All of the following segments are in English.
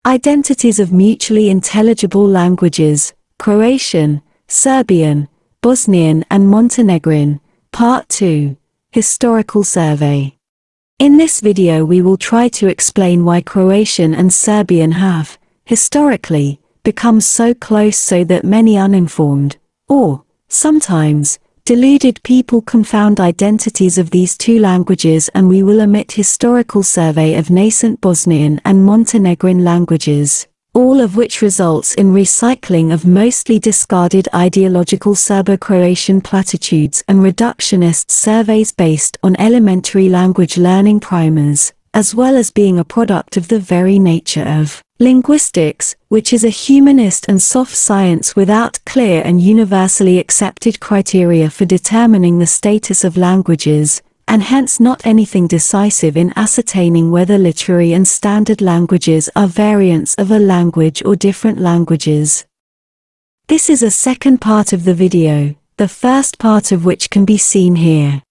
Identities of mutually intelligible languages, Croatian, Serbian, Bosnian and Montenegrin, Part 2, Historical Survey. In this video we will try to explain why Croatian and Serbian have, historically, become so close so that many uninformed, or, sometimes, deluded people confound identities of these two languages, and we will omit historical survey of nascent Bosnian and Montenegrin languages, all of which results in recycling of mostly discarded ideological Serbo-Croatian platitudes and reductionist surveys based on elementary language learning primers, as well as being a product of the very nature of linguistics, which is a humanist and soft science without clear and universally accepted criteria for determining the status of languages, and hence not anything decisive in ascertaining whether literary and standard languages are variants of a language or different languages. This is a second part of the video, the first part of which can be seen here.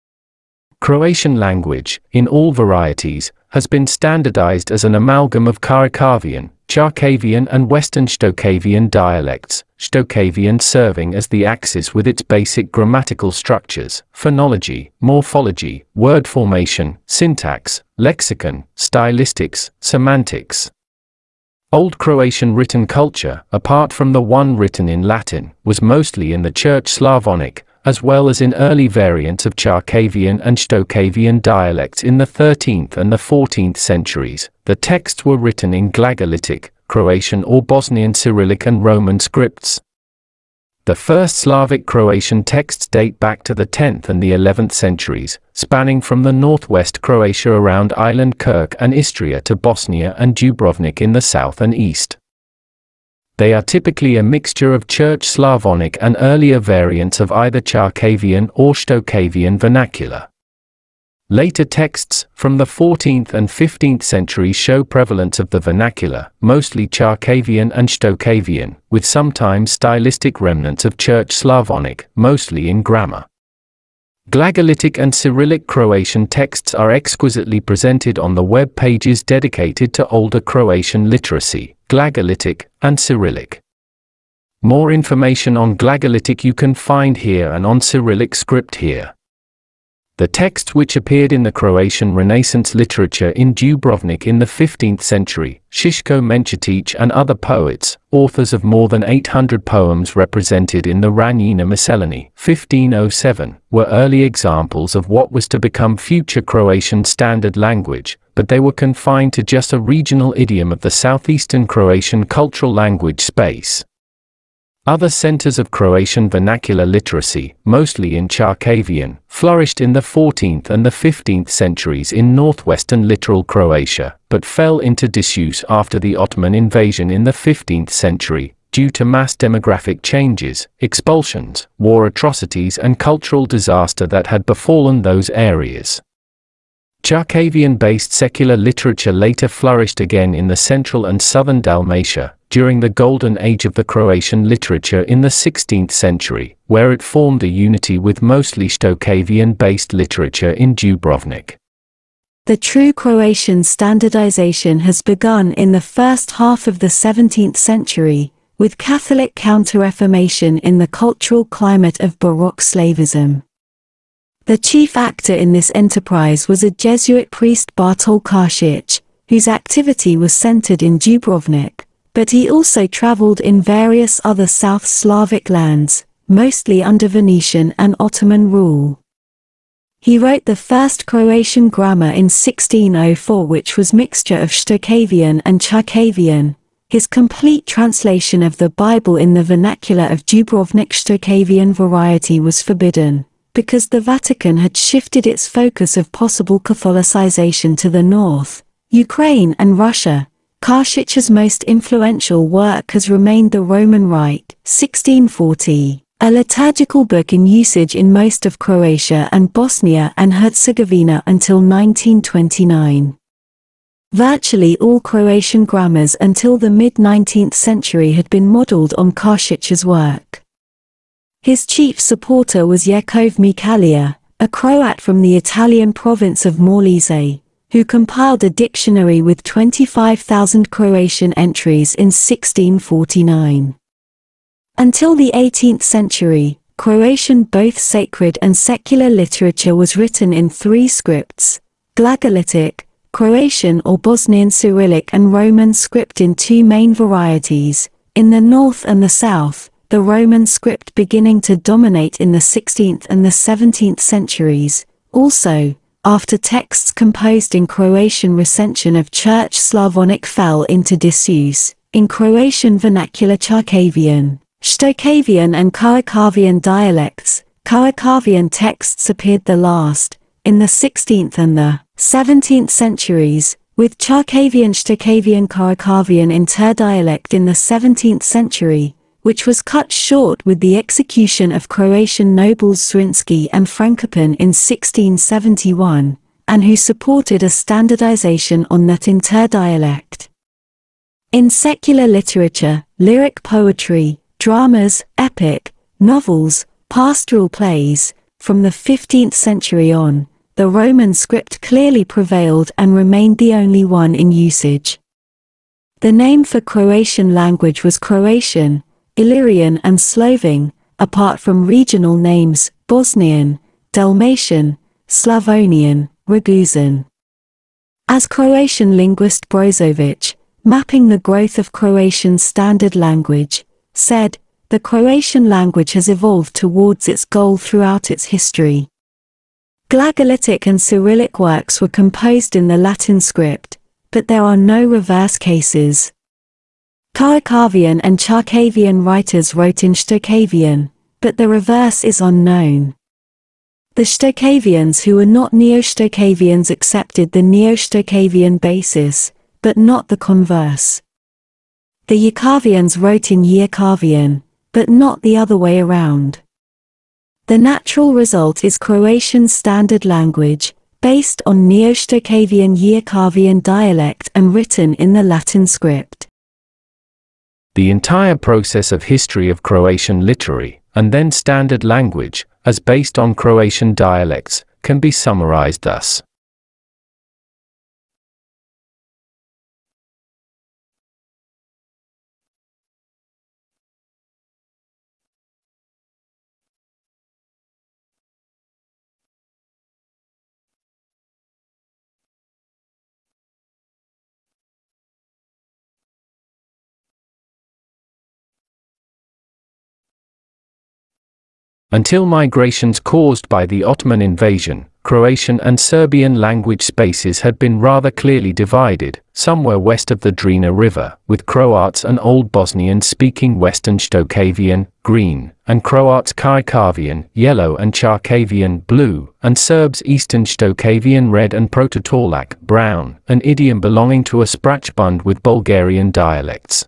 Croatian language, in all varieties, has been standardized as an amalgam of Karakovian, Čarkavian and Western Stokhavian dialects, Stokhavian serving as the axis with its basic grammatical structures, phonology, morphology, word formation, syntax, lexicon, stylistics, semantics. Old Croatian written culture, apart from the one written in Latin, was mostly in the Church Slavonic, as well as in early variants of Čarkavian and Stokhavian dialects in the 13th and the 14th centuries. The texts were written in Glagolitic, Croatian or Bosnian Cyrillic and Roman scripts. The first Slavic Croatian texts date back to the 10th and the 11th centuries, spanning from the northwest Croatia around Island Kirk and Istria to Bosnia and Dubrovnik in the south and east. They are typically a mixture of Church Slavonic and earlier variants of either Čarkavian or Stokhavian vernacular. Later texts, from the 14th and 15th centuries, show prevalence of the vernacular, mostly Čarkavian and Stokhavian, with sometimes stylistic remnants of Church Slavonic, mostly in grammar. Glagolitic and Cyrillic Croatian texts are exquisitely presented on the web pages dedicated to older Croatian literacy, Glagolitic and Cyrillic. More information on Glagolitic you can find here and on Cyrillic script here. The texts which appeared in the Croatian Renaissance literature in Dubrovnik in the 15th century, Šiško Menčetić and other poets, authors of more than 800 poems represented in the Ranjina Miscellany 1507, were early examples of what was to become future Croatian standard language, but they were confined to just a regional idiom of the southeastern Croatian cultural language space. Other centers of Croatian vernacular literacy, mostly in Čarkavian, flourished in the 14th and the 15th centuries in northwestern littoral Croatia, but fell into disuse after the Ottoman invasion in the 15th century, due to mass demographic changes, expulsions, war atrocities and cultural disaster that had befallen those areas. Čarkavian-based secular literature later flourished again in the central and southern Dalmatia, during the golden age of the Croatian literature in the 16th century, where it formed a unity with mostly Stokhavian-based literature in Dubrovnik. The true Croatian standardization has begun in the first half of the 17th century, with Catholic counter-reformation in the cultural climate of Baroque Slavism. The chief actor in this enterprise was a Jesuit priest Bartol Krstić, whose activity was centered in Dubrovnik, but he also traveled in various other South Slavic lands, mostly under Venetian and Ottoman rule. He wrote the first Croatian grammar in 1604, which was mixture of Stokhavian and Čarkavian. His complete translation of the Bible in the vernacular of Dubrovnik Stokhavian variety was forbidden, because the Vatican had shifted its focus of possible Catholicization to the north, Ukraine and Russia. Krstić's most influential work has remained the Roman Rite, 1640, a liturgical book in usage in most of Croatia and Bosnia and Herzegovina until 1929. Virtually all Croatian grammars until the mid-19th century had been modeled on Krstić's work. His chief supporter was Josip Lisac, a Croat from the Italian province of Molise, who compiled a dictionary with 25,000 Croatian entries in 1649. Until the 18th century, Croatian both sacred and secular literature was written in three scripts: Glagolitic, Croatian or Bosnian Cyrillic, and Roman script in two main varieties. In the north and the south, the Roman script beginning to dominate in the 16th and the 17th centuries. Also, after texts composed in Croatian recension of Church Slavonic fell into disuse, in Croatian vernacular Čarkavian, Stokhavian and Karakavian dialects, Karakavian texts appeared the last, in the 16th and the 17th centuries, with Čarkavian Stokhavian Karakavian interdialect in the 17th century, which was cut short with the execution of Croatian nobles Zrinski and Frankopan in 1671, and who supported a standardization on that interdialect. In secular literature, lyric poetry, dramas, epic, novels, pastoral plays, from the 15th century on, the Roman script clearly prevailed and remained the only one in usage. The name for Croatian language was Croatian, Illyrian and Slovene, apart from regional names, Bosnian, Dalmatian, Slavonian, Ragusan. As Croatian linguist Brozović, mapping the growth of Croatian standard language, said, the Croatian language has evolved towards its goal throughout its history. Glagolitic and Cyrillic works were composed in the Latin script, but there are no reverse cases. Karakavian and Čarkavian writers wrote in Stokhavian, but the reverse is unknown. The Stokhavians who were not Neo-Stokhavians accepted the Neo-Stokhavian basis, but not the converse. The Yakavians wrote in Yakavian, but not the other way around. The natural result is Croatian standard language, based on Neo-Stokhavian Yakavian dialect and written in the Latin script. The entire process of history of Croatian literary, and then standard language, as based on Croatian dialects, can be summarized thus. Until migrations caused by the Ottoman invasion, Croatian and Serbian language spaces had been rather clearly divided, somewhere west of the Drina River, with Croats and Old Bosnians speaking Western Stokhavian, green, and Croats Karakavian, yellow, and Čarkavian, blue, and Serbs Eastern Stokhavian, red, and Proto-Torlak, brown, an idiom belonging to a sprachbund with Bulgarian dialects.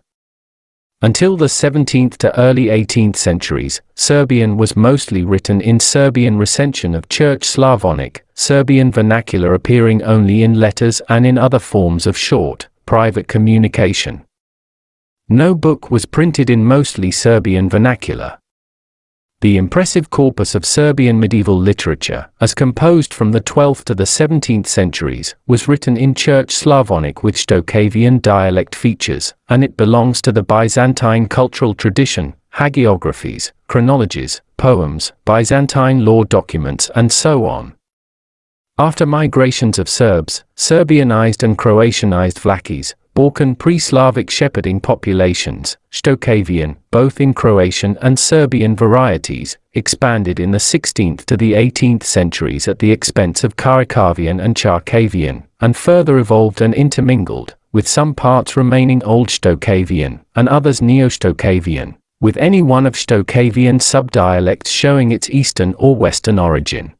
Until the 17th to early 18th centuries, Serbian was mostly written in Serbian recension of Church Slavonic, Serbian vernacular appearing only in letters and in other forms of short, private communication. No book was printed in mostly Serbian vernacular. The impressive corpus of Serbian medieval literature, as composed from the 12th to the 17th centuries, was written in Church Slavonic with Stokhavian dialect features, and it belongs to the Byzantine cultural tradition, hagiographies, chronologies, poems, Byzantine law documents, and so on. After migrations of Serbs, Serbianized and Croatianized Vlachis, Balkan pre-Slavic shepherding populations, Stokhavian, both in Croatian and Serbian varieties, expanded in the 16th to the 18th centuries at the expense of Karakavian and Čarkavian, and further evolved and intermingled, with some parts remaining Old Stokhavian, and others Neo-Stokhavian, with any one of Stokhavian subdialects showing its eastern or western origin.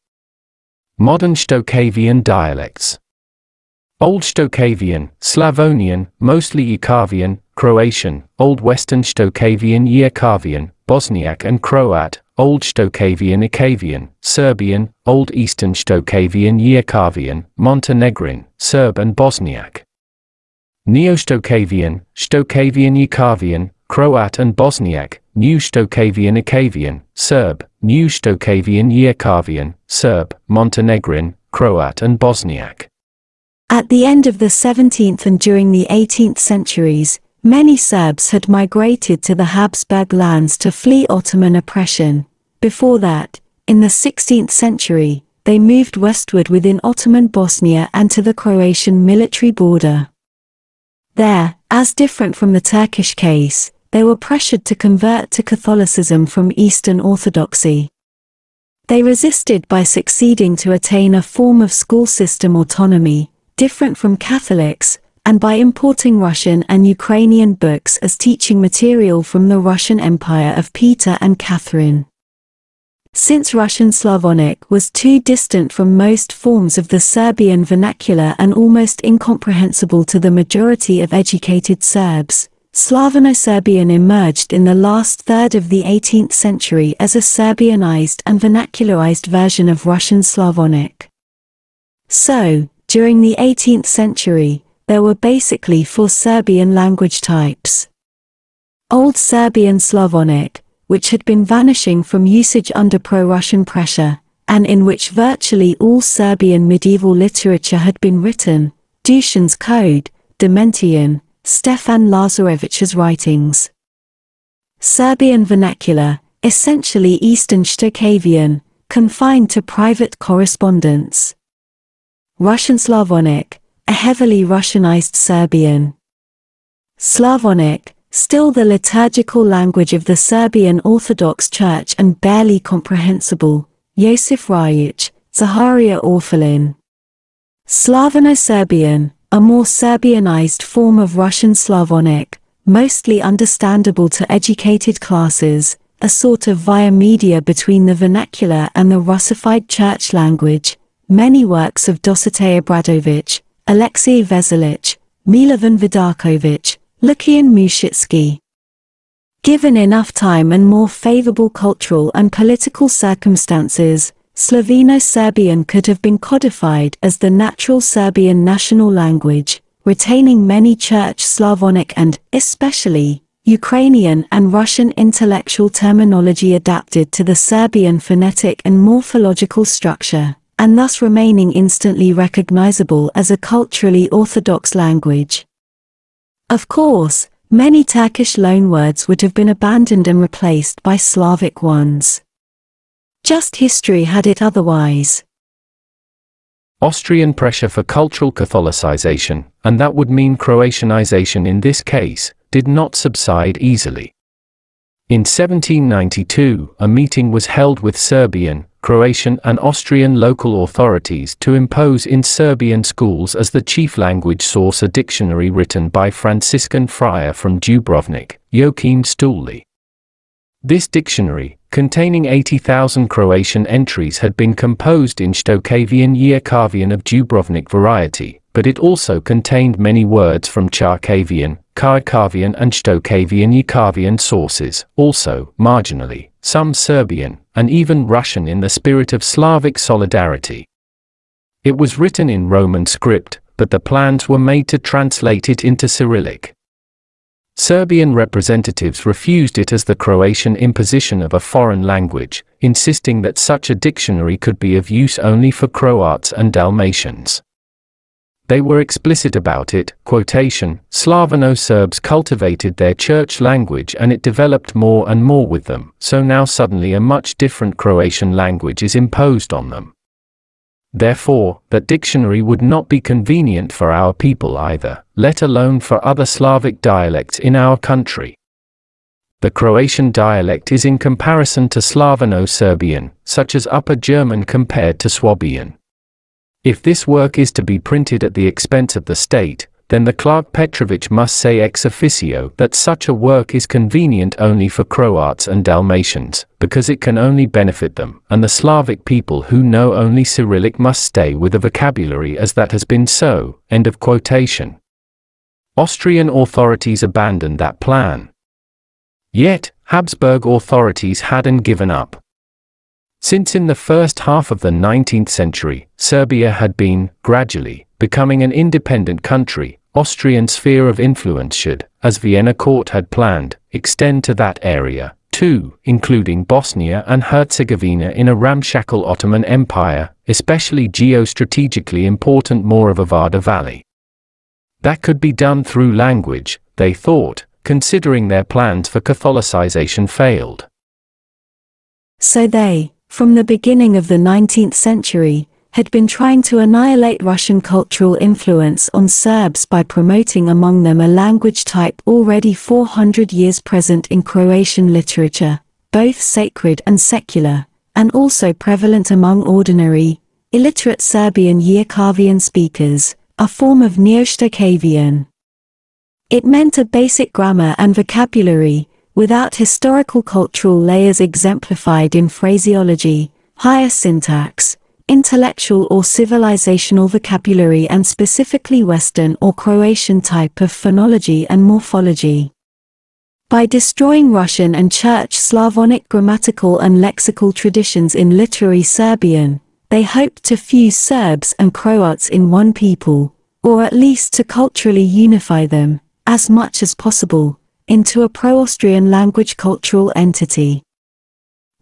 Modern Stokhavian dialects. Old Stokhavian, Slavonian, mostly Yakavian, Croatian, Old Western Stokhavian Yakavian, Bosniak and Croat, Old Stokhavian Ikavian, Serbian, Old Eastern Stokhavian Yakavian, Montenegrin, Serb and Bosniak. Neo-Stokhavian, Stokhavian Yakavian, Croat and Bosniak, New Stokhavian Ikavian, Serb, New Stokhavian Yakavian, Serb, Montenegrin, Croat and Bosniak. At the end of the 17th and during the 18th centuries, many Serbs had migrated to the Habsburg lands to flee Ottoman oppression. Before that, in the 16th century, they moved westward within Ottoman Bosnia and to the Croatian military border. There, as different from the Turkish case, they were pressured to convert to Catholicism from Eastern Orthodoxy. They resisted by succeeding to attain a form of school system autonomy, different from Catholics, and by importing Russian and Ukrainian books as teaching material from the Russian Empire of Peter and Catherine. Since Russian Slavonic was too distant from most forms of the Serbian vernacular and almost incomprehensible to the majority of educated Serbs, Slavano-Serbian emerged in the last third of the 18th century as a Serbianized and vernacularized version of Russian Slavonic. So, during the 18th century, there were basically 4 Serbian language types. Old Serbian Slavonic, which had been vanishing from usage under pro-Russian pressure, and in which virtually all Serbian medieval literature had been written, Dušan's Code, Dementian, Stjepan Lazarević's writings. Serbian vernacular, essentially Eastern Stokhavian, confined to private correspondence. Russian Slavonic, a heavily Russianized Serbian. Slavonic, still the liturgical language of the Serbian Orthodox Church and barely comprehensible, Josip Lisac, Zaharia Orphalin. Slavano-Serbian, a more Serbianized form of Russian Slavonic, mostly understandable to educated classes, a sort of via media between the vernacular and the Russified church language. Many works of Dositej Obradović, Alexei Veselić, Milovan Vidaković, Lukian Mushitsky. Given enough time and more favorable cultural and political circumstances, Sloveno-Serbian could have been codified as the natural Serbian national language, retaining many Church Slavonic and, especially, Ukrainian and Russian intellectual terminology adapted to the Serbian phonetic and morphological structure, and thus remaining instantly recognizable as a culturally orthodox language. Of course, many Turkish loanwords would have been abandoned and replaced by Slavic ones. Just history had it otherwise. Austrian pressure for cultural Catholicization, and that would mean Croatianization in this case, did not subside easily. In 1792, a meeting was held with Serbian, Croatian and Austrian local authorities to impose in Serbian schools as the chief language source a dictionary written by Franciscan friar from Dubrovnik, Joachim Stulli. This dictionary, containing 80,000 Croatian entries, had been composed in Stokhavian Yerkavian of Dubrovnik variety, but it also contained many words from Charkavian, Karakavian and Stokhavian Yerkavian sources, also, marginally, some Serbian, and even Russian in the spirit of Slavic solidarity. It was written in Roman script, but the plans were made to translate it into Cyrillic. Serbian representatives refused it as the Croatian imposition of a foreign language, insisting that such a dictionary could be of use only for Croats and Dalmatians. They were explicit about it, quotation, Slavano-Serbs cultivated their church language and it developed more and more with them, so now suddenly a much different Croatian language is imposed on them. Therefore, that dictionary would not be convenient for our people either, let alone for other Slavic dialects in our country. The Croatian dialect is in comparison to Slavano-Serbian, such as Upper German compared to Swabian. If this work is to be printed at the expense of the state, then the Clerk Petrovich must say ex officio that such a work is convenient only for Croats and Dalmatians, because it can only benefit them, and the Slavic people who know only Cyrillic must stay with a vocabulary as that has been so. End of quotation. Austrian authorities abandoned that plan. Yet, Habsburg authorities hadn't given up. Since in the first half of the 19th century, Serbia had been, gradually, becoming an independent country, Austrian sphere of influence should, as Vienna Court had planned, extend to that area, too, including Bosnia and Herzegovina in a ramshackle Ottoman Empire, especially geostrategically important Morava Valley. That could be done through language, they thought, considering their plans for Catholicization failed. So they, from the beginning of the 19th century, had been trying to annihilate Russian cultural influence on Serbs by promoting among them a language type already 400 years present in Croatian literature, both sacred and secular, and also prevalent among ordinary, illiterate Serbian Jekavian speakers, a form of Neo-Stokhavian. It meant a basic grammar and vocabulary, without historical cultural layers exemplified in phraseology, higher syntax, intellectual or civilizational vocabulary, and specifically Western or Croatian type of phonology and morphology. By destroying Russian and Church Slavonic grammatical and lexical traditions in literary Serbian, they hoped to fuse Serbs and Croats in one people, or at least to culturally unify them, as much as possible, into a pro-Austrian language cultural entity.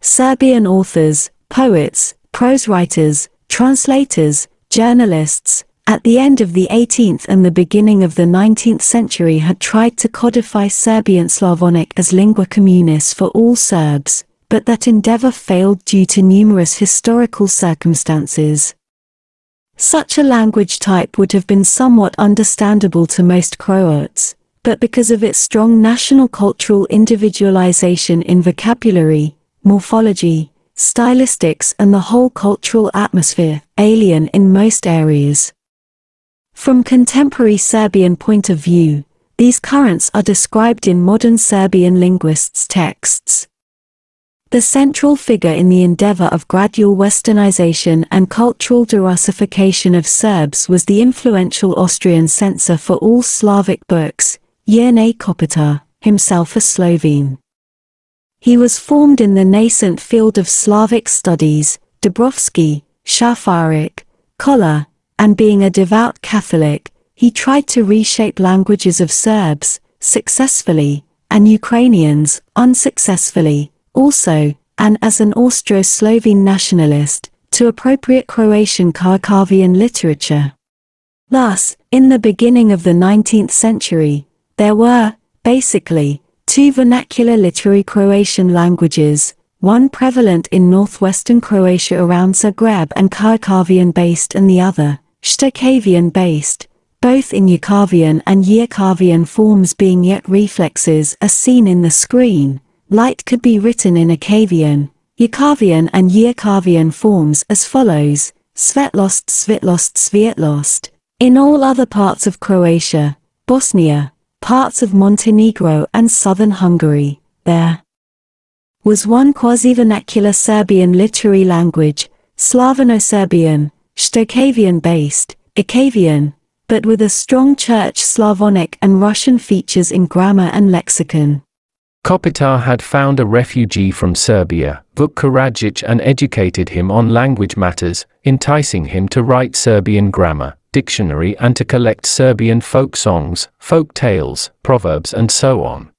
Serbian authors, poets, prose writers, translators, journalists, at the end of the 18th and the beginning of the 19th century had tried to codify Serbian Slavonic as lingua communis for all Serbs, but that endeavor failed due to numerous historical circumstances. Such a language type would have been somewhat understandable to most Croats, but because of its strong national cultural individualization in vocabulary, morphology, stylistics and the whole cultural atmosphere, alien in most areas. From contemporary Serbian point of view, these currents are described in modern Serbian linguists' texts. The central figure in the endeavor of gradual westernization and cultural derussification of Serbs was the influential Austrian censor for all Slavic books, Jernej Kopitar, himself a Slovene. He was formed in the nascent field of Slavic studies, Dubrovsky, Šafarić, Kolar, and being a devout Catholic, he tried to reshape languages of Serbs, successfully, and Ukrainians, unsuccessfully, also, and as an Austro-Slovene nationalist, to appropriate Croatian Karakavian literature. Thus, in the beginning of the 19th century, there were, basically, two vernacular literary Croatian languages, one prevalent in northwestern Croatia around Zagreb and Karakavian-based and the other, Stokhavian-based, both in Yugoslavian and Jekavian forms being yet reflexes as seen in the screen. Light could be written in Akavian, Yugoslavian and Jekavian forms as follows, Svetlost, Svitlost, Svietlost. In all other parts of Croatia, Bosnia, parts of Montenegro and southern Hungary, there was one quasi-vernacular Serbian literary language, Slavano-Serbian, Stokhavian-based, Akavian, but with a strong Church Slavonic and Russian features in grammar and lexicon. Kopitar had found a refugee from Serbia, Vuk Karadžić, and educated him on language matters, enticing him to write Serbian grammar, dictionary and to collect Serbian folk songs, folk tales, proverbs and so on.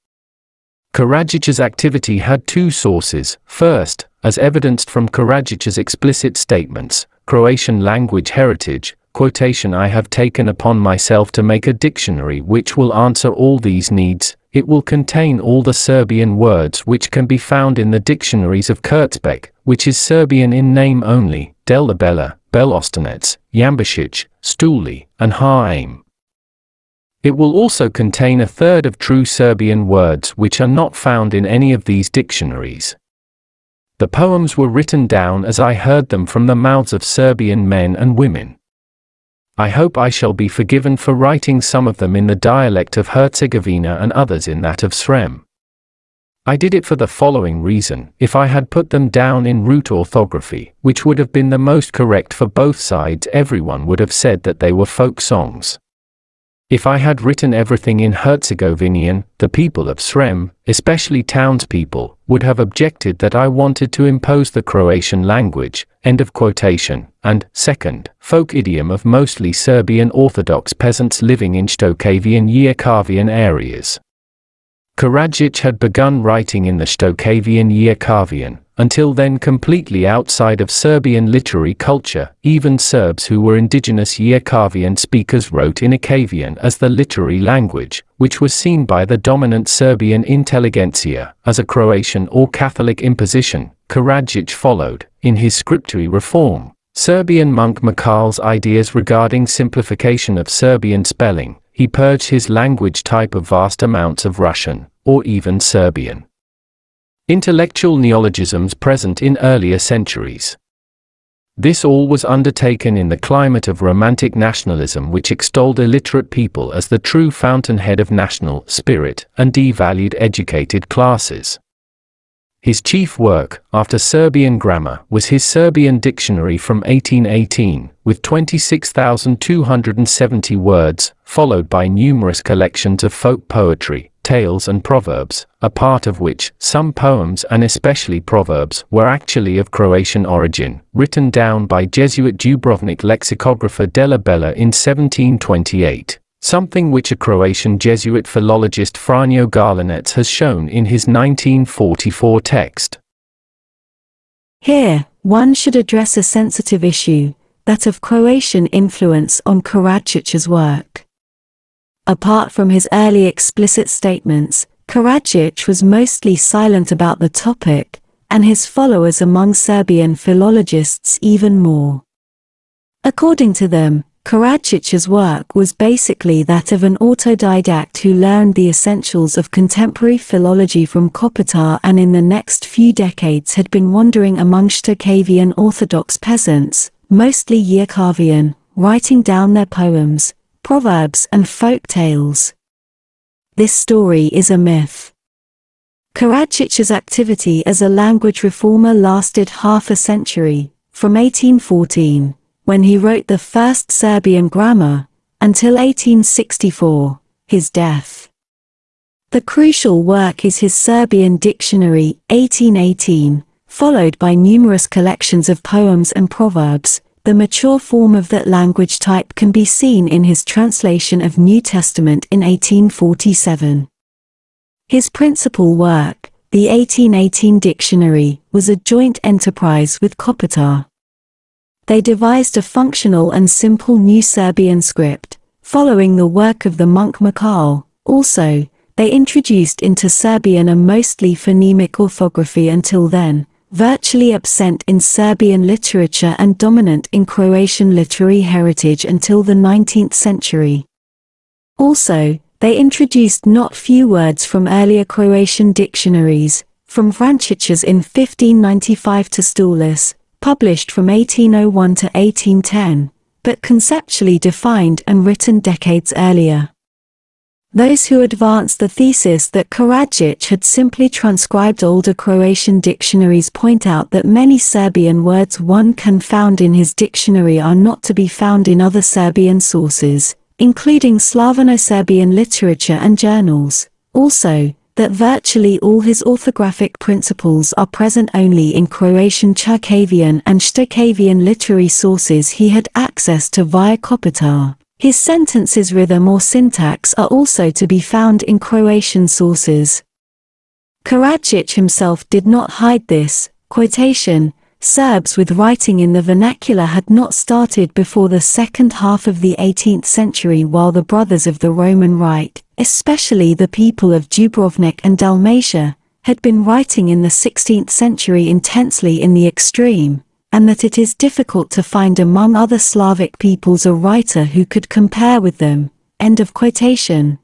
Karadžić's activity had two sources. First, as evidenced from Karadžić's explicit statements, Croatian language heritage, quotation, I have taken upon myself to make a dictionary which will answer all these needs. It will contain all the Serbian words which can be found in the dictionaries of Kurzbeck, which is Serbian in name only, Delabella, Belostanec, Jambašić, Stuli, and Haim. It will also contain a third of true Serbian words which are not found in any of these dictionaries. The poems were written down as I heard them from the mouths of Serbian men and women. I hope I shall be forgiven for writing some of them in the dialect of Herzegovina and others in that of Srem. I did it for the following reason: if I had put them down in root orthography, which would have been the most correct for both sides, everyone would have said that they were folk songs. If I had written everything in Herzegovinian, the people of Srem, especially townspeople, would have objected that I wanted to impose the Croatian language, end of quotation, and, second, folk idiom of mostly Serbian Orthodox peasants living in Stokhavian Jekavian areas. Krstić had begun writing in the Stokhavian Jekavian, until then completely outside of Serbian literary culture. Even Serbs who were indigenous Jekavian speakers wrote in Jekavian as the literary language, which was seen by the dominant Serbian intelligentsia as a Croatian or Catholic imposition. Krstić followed, in his scriptary reform, Serbian monk Mikal's ideas regarding simplification of Serbian spelling. He purged his language type of vast amounts of Russian, or even Serbian. Intellectual neologisms present in earlier centuries. This all was undertaken in the climate of romantic nationalism, which extolled illiterate people as the true fountainhead of national spirit and devalued educated classes. His chief work, after Serbian grammar, was his Serbian dictionary from 1818, with 26,270 words, followed by numerous collections of folk poetry, tales and proverbs, a part of which, some poems and especially proverbs, were actually of Croatian origin, written down by Jesuit Dubrovnik lexicographer Della Bella in 1728. Something which a Croatian Jesuit philologist Franjo Garlinec has shown in his 1944 text. Here, one should address a sensitive issue, that of Croatian influence on Krstić's work. Apart from his early explicit statements, Krstić was mostly silent about the topic, and his followers among Serbian philologists even more. According to them, Krstić's work was basically that of an autodidact who learned the essentials of contemporary philology from Kopitar and in the next few decades had been wandering among Stokhavian Orthodox peasants, mostly Jekavian, writing down their poems, proverbs and folk tales. This story is a myth. Krstić's activity as a language reformer lasted half a century, from 1814, when he wrote the first Serbian grammar, until 1864, his death. The crucial work is his Serbian dictionary, 1818, followed by numerous collections of poems and proverbs. The mature form of that language type can be seen in his translation of New Testament in 1847. His principal work, the 1818 dictionary, was a joint enterprise with Kopitar. They devised a functional and simple new Serbian script, following the work of the monk Mikal. Also, they introduced into Serbian a mostly phonemic orthography until then, virtually absent in Serbian literature and dominant in Croatian literary heritage until the 19th century. Also, they introduced not few words from earlier Croatian dictionaries, from Vrancić's in 1595 to Stulis, published from 1801 to 1810, but conceptually defined and written decades earlier. Those who advanced the thesis that Krstić had simply transcribed older Croatian dictionaries point out that many Serbian words one can find in his dictionary are not to be found in other Serbian sources, including Slavano-Serbian literature and journals. Also, that virtually all his orthographic principles are present only in Croatian Cherkavian and Stokhavian literary sources he had access to via Kopitar. His sentences' rhythm or syntax are also to be found in Croatian sources. Krstić himself did not hide this. Quotation, Serbs with writing in the vernacular had not started before the second half of the 18th century, while the brothers of the Roman Reich, especially the people of Dubrovnik and Dalmatia, had been writing in the 16th century intensely in the extreme, and that it is difficult to find among other Slavic peoples a writer who could compare with them. End of quotation.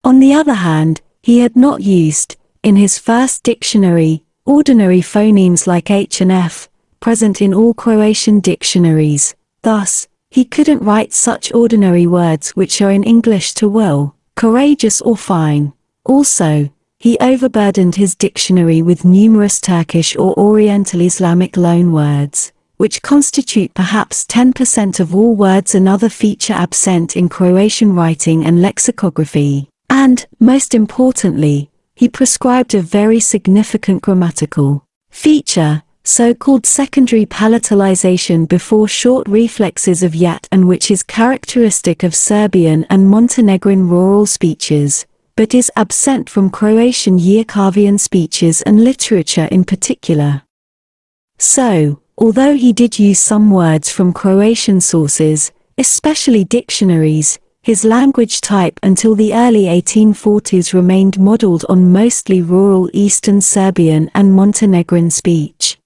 On the other hand, he had not used, in his first dictionary, ordinary phonemes like H and F, present in all Croatian dictionaries. Thus, he couldn't write such ordinary words which are in English to will, courageous or fine. Also, he overburdened his dictionary with numerous Turkish or Oriental Islamic loanwords, which constitute perhaps 10% of all words, another feature absent in Croatian writing and lexicography. And, most importantly, he prescribed a very significant grammatical feature, so-called secondary palatalization before short reflexes of yat, and which is characteristic of Serbian and Montenegrin rural speeches, but is absent from Croatian Neo-Grammarian speeches and literature in particular. So, although he did use some words from Croatian sources, especially dictionaries, his language type until the early 1840s remained modeled on mostly rural Eastern Serbian and Montenegrin speech.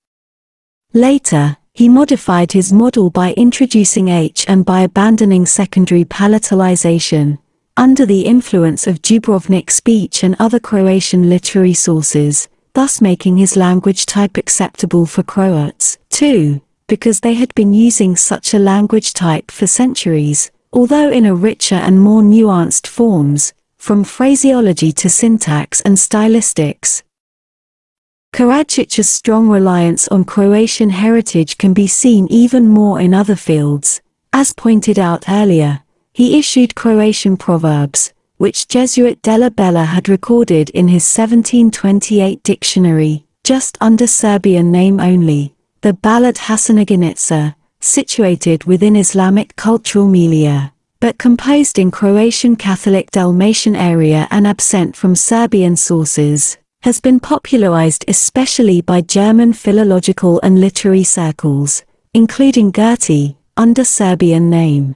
Later, he modified his model by introducing H and by abandoning secondary palatalization, under the influence of Dubrovnik speech and other Croatian literary sources, thus making his language type acceptable for Croats, too, because they had been using such a language type for centuries, although in a richer and more nuanced forms, from phraseology to syntax and stylistics. Krstić's strong reliance on Croatian heritage can be seen even more in other fields. As pointed out earlier, he issued Croatian proverbs, which Jesuit Della Bella had recorded in his 1728 dictionary, just under Serbian name only, the Ballad Hasanaganica, situated within Islamic cultural milieu, but composed in Croatian Catholic Dalmatian area and absent from Serbian sources, has been popularized especially by German philological and literary circles, including Goethe, under Serbian name.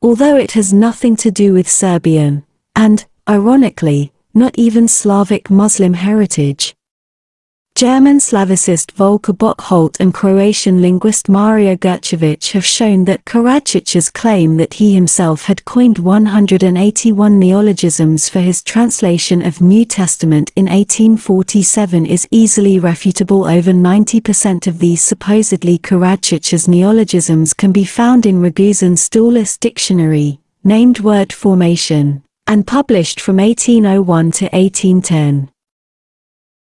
Although it has nothing to do with Serbian, and, ironically, not even Slavic Muslim heritage. German Slavicist Volker Bockholt and Croatian linguist Mario Grčević have shown that Krstić's claim that he himself had coined 181 neologisms for his translation of New Testament in 1847 is easily refutable. Over 90% of these supposedly Krstić's neologisms can be found in Ragusan's Stulus dictionary, named Word Formation, and published from 1801 to 1810.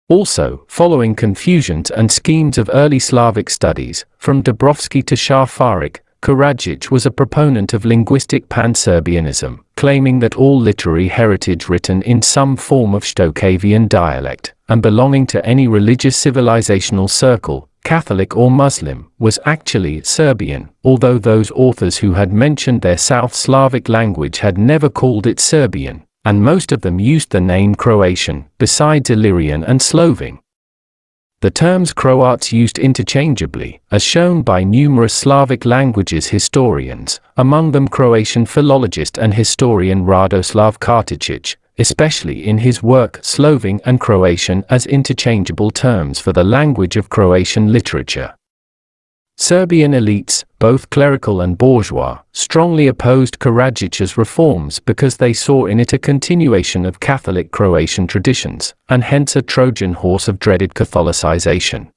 Also, following confusions and schemes of early Slavic studies, from Dubrovsky to Šafarić, Krstić was a proponent of linguistic pan-Serbianism, claiming that all literary heritage written in some form of Stokhavian dialect, and belonging to any religious civilizational circle, Catholic or Muslim, was actually Serbian, although those authors who had mentioned their South Slavic language had never called it Serbian, and most of them used the name Croatian, besides Illyrian and Slovene. The terms Croats used interchangeably, as shown by numerous Slavic languages historians, among them Croatian philologist and historian Radoslav Katičić, especially in his work Slovene and Croatian as interchangeable terms for the language of Croatian literature. Serbian elites, both clerical and bourgeois, strongly opposed Krstić's reforms because they saw in it a continuation of Catholic Croatian traditions, and hence a Trojan horse of dreaded Catholicization.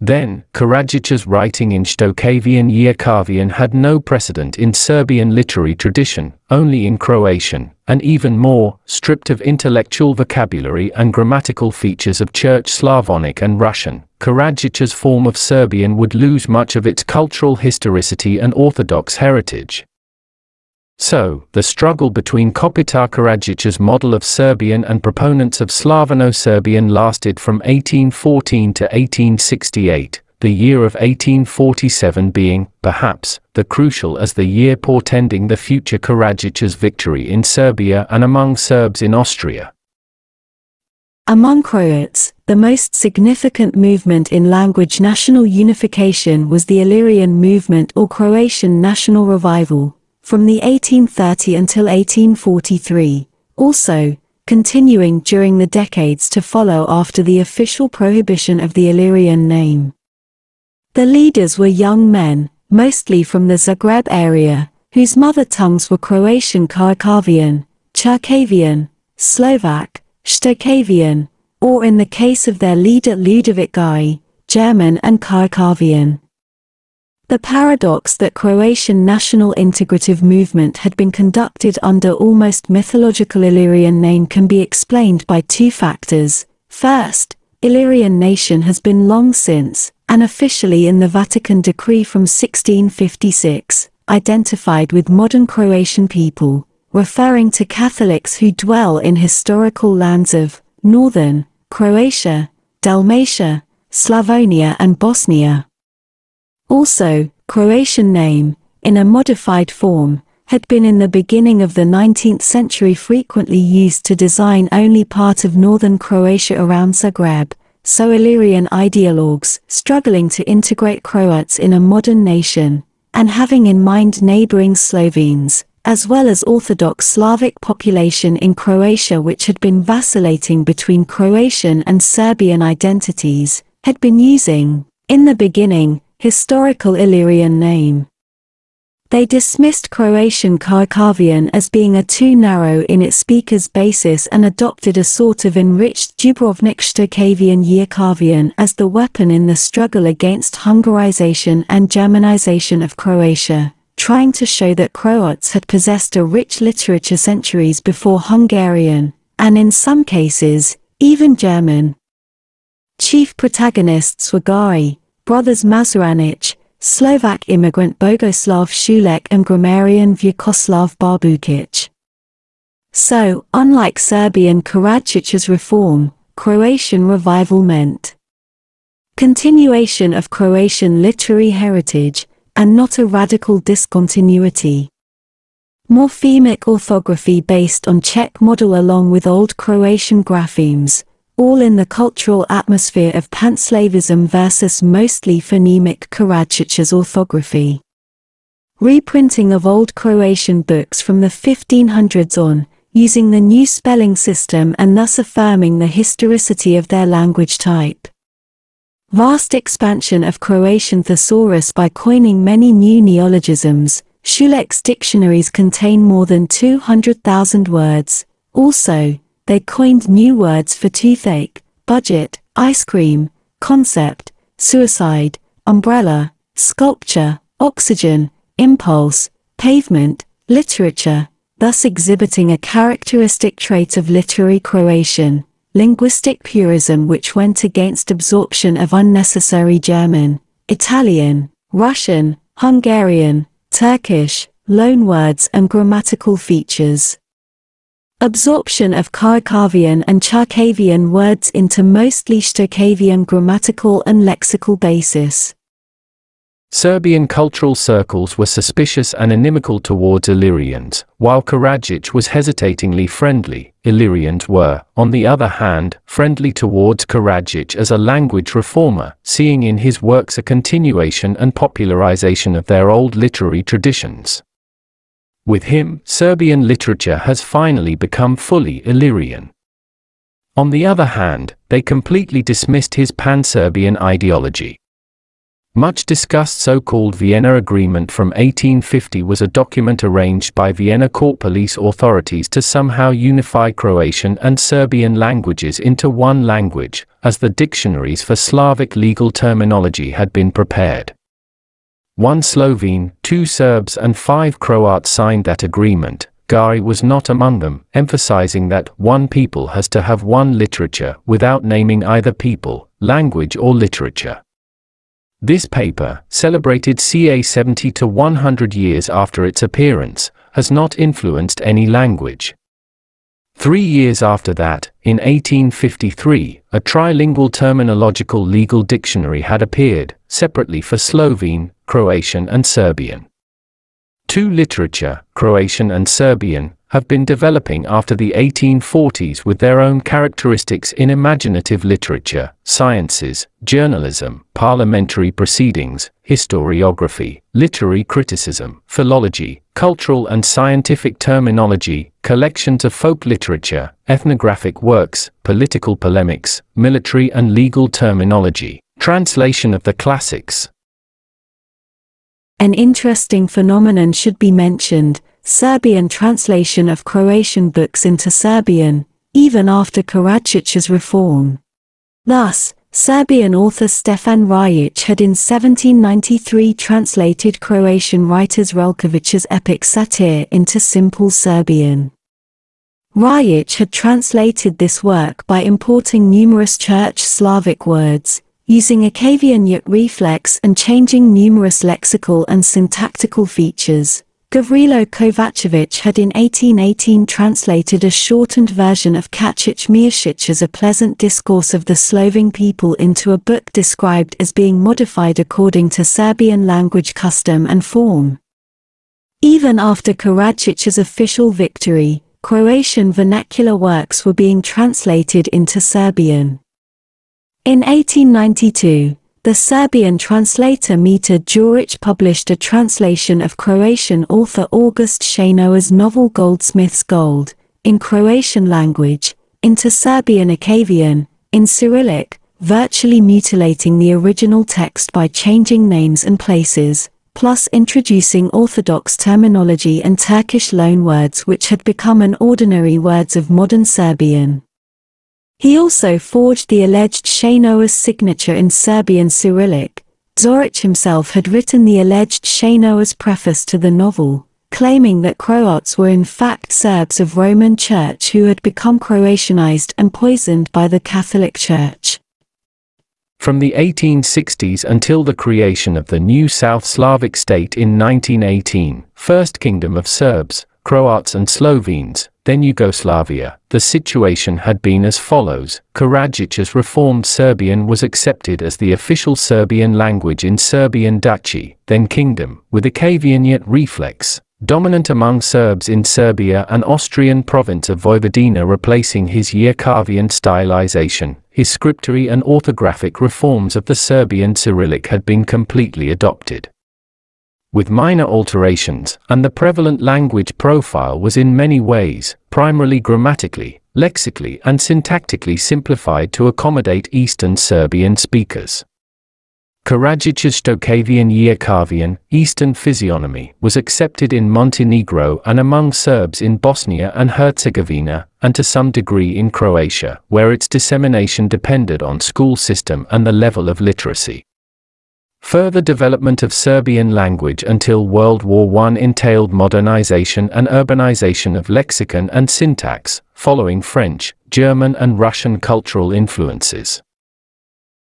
Then, Krstić's writing in Stokhavian Neo-Grammarian had no precedent in Serbian literary tradition, only in Croatian, and even more, stripped of intellectual vocabulary and grammatical features of Church Slavonic and Russian, Krstić's form of Serbian would lose much of its cultural historicity and orthodox heritage. So, the struggle between Kopitar Krstić's model of Serbian and proponents of Slavano-Serbian lasted from 1814 to 1868, the year of 1847 being, perhaps, the crucial as the year portending the future Krstić's victory in Serbia and among Serbs in Austria. Among Croats, the most significant movement in language national unification was the Illyrian movement or Croatian national revival, from the 1830 until 1843, also, continuing during the decades to follow after the official prohibition of the Illyrian name. The leaders were young men, mostly from the Zagreb area, whose mother tongues were Croatian Karakavian, Cherkavian, Slovak, Stokhavian, or in the case of their leader Ludovic Gai, German and Karakavian. The paradox that Croatian national integrative movement had been conducted under almost mythological Illyrian name can be explained by two factors. First, Illyrian nation has been long since, and officially in the Vatican decree from 1656, identified with modern Croatian people, referring to Catholics who dwell in historical lands of northern Croatia, Dalmatia, Slavonia and Bosnia. Also, Croatian name, in a modified form, had been in the beginning of the 19th century frequently used to design only part of northern Croatia around Zagreb, so Illyrian ideologues, struggling to integrate Croats in a modern nation, and having in mind neighboring Slovenes, as well as Orthodox Slavic population in Croatia which had been vacillating between Croatian and Serbian identities, had been using, in the beginning, historical Illyrian name. They dismissed Croatian Krkovian as being too narrow in its speaker's basis and adopted a sort of enriched Dubrovnik Stokhavian Yerkavian as the weapon in the struggle against Hungarization and Germanization of Croatia, trying to show that Croats had possessed a rich literature centuries before Hungarian, and in some cases, even German. Chief protagonists were Gari, brothers Mazuranic, Slovak immigrant Bogoslav Šulek and grammarian Vjekoslav Barbukic. So, unlike Serbian Karadzić's reform, Croatian revival meant continuation of Croatian literary heritage, and not a radical discontinuity. Morphemic orthography based on Czech model along with Old Croatian graphemes, all in the cultural atmosphere of Panslavism versus mostly phonemic Karadzić's orthography. Reprinting of Old Croatian books from the 1500s on, using the new spelling system and thus affirming the historicity of their language type. Vast expansion of Croatian thesaurus by coining many new neologisms. Šulek's dictionaries contain more than 200,000 words. Also, they coined new words for toothache, budget, ice cream, concept, suicide, umbrella, sculpture, oxygen, impulse, pavement, literature, thus exhibiting a characteristic trait of literary Croatian, linguistic purism which went against absorption of unnecessary German, Italian, Russian, Hungarian, Turkish, loanwords and grammatical features. Absorption of Krkovian and Cherkavian words into mostly Stokhavian grammatical and lexical basis. Serbian cultural circles were suspicious and inimical towards Illyrians, while Karadzić was hesitatingly friendly. Illyrians were, on the other hand, friendly towards Karadzić as a language reformer, seeing in his works a continuation and popularization of their old literary traditions. With him, Serbian literature has finally become fully Illyrian. On the other hand, they completely dismissed his pan-Serbian ideology. Much discussed so-called Vienna Agreement from 1850 was a document arranged by Vienna court police authorities to somehow unify Croatian and Serbian languages into one language, as the dictionaries for Slavic legal terminology had been prepared. 1 Slovene, 2 Serbs and 5 Croats signed that agreement. Gari was not among them, emphasizing that one people has to have one literature without naming either people, language or literature. This paper, celebrated ca 70 to 100 years after its appearance, has not influenced any language. 3 years after that, in 1853, a trilingual terminological legal dictionary had appeared, separately for Slovene, Croatian and Serbian. 2 literature, Croatian and Serbian, have been developing after the 1840s with their own characteristics in imaginative literature, sciences, journalism, parliamentary proceedings, historiography, literary criticism, philology, cultural and scientific terminology, collections of folk literature, ethnographic works, political polemics, military and legal terminology, translation of the classics. An interesting phenomenon should be mentioned: Serbian translation of Croatian books into Serbian, even after Karadzić's reform. Thus, Serbian author Stjepan Babić had in 1793 translated Croatian writer Relković's epic satire into simple Serbian. Babić had translated this work by importing numerous Church Slavic words, using a Kavian yet reflex and changing numerous lexical and syntactical features. Gavrilo Kovačević had in 1818 translated a shortened version of Kačić Miašić's A Pleasant Discourse of the Slovene People into a book described as being modified according to Serbian language custom and form. Even after Karadžić's official victory, Croatian vernacular works were being translated into Serbian. In 1892, the Serbian translator Mita Đurić published a translation of Croatian author August Šenoa's novel Goldsmith's Gold, in Croatian language, into Serbian Ockowian, in Cyrillic, virtually mutilating the original text by changing names and places, plus introducing orthodox terminology and Turkish loanwords which had become an ordinary words of modern Serbian. He also forged the alleged Šenoa's signature in Serbian Cyrillic. Đurić himself had written the alleged Šenoa's preface to the novel, claiming that Croats were in fact Serbs of Roman Church who had become Croatianized and poisoned by the Catholic Church. From the 1860s until the creation of the new South Slavic state in 1918, First Kingdom of Serbs, Croats and Slovenes, then Yugoslavia, the situation had been as follows. Karadžić's reformed Serbian was accepted as the official Serbian language in Serbian Duchy, then Kingdom, with Ockowian yet reflex, dominant among Serbs in Serbia and Austrian province of Vojvodina replacing his Yearkavian stylization. His scriptary and orthographic reforms of the Serbian Cyrillic had been completely adopted, with minor alterations, and the prevalent language profile was in many ways, primarily grammatically, lexically and syntactically simplified to accommodate Eastern Serbian speakers. Karadžić's Stokhavian Yearkavian, Eastern physiognomy, was accepted in Montenegro and among Serbs in Bosnia and Herzegovina, and to some degree in Croatia, where its dissemination depended on school system and the level of literacy. Further development of Serbian language until World War I entailed modernization and urbanization of lexicon and syntax, following French, German and Russian cultural influences.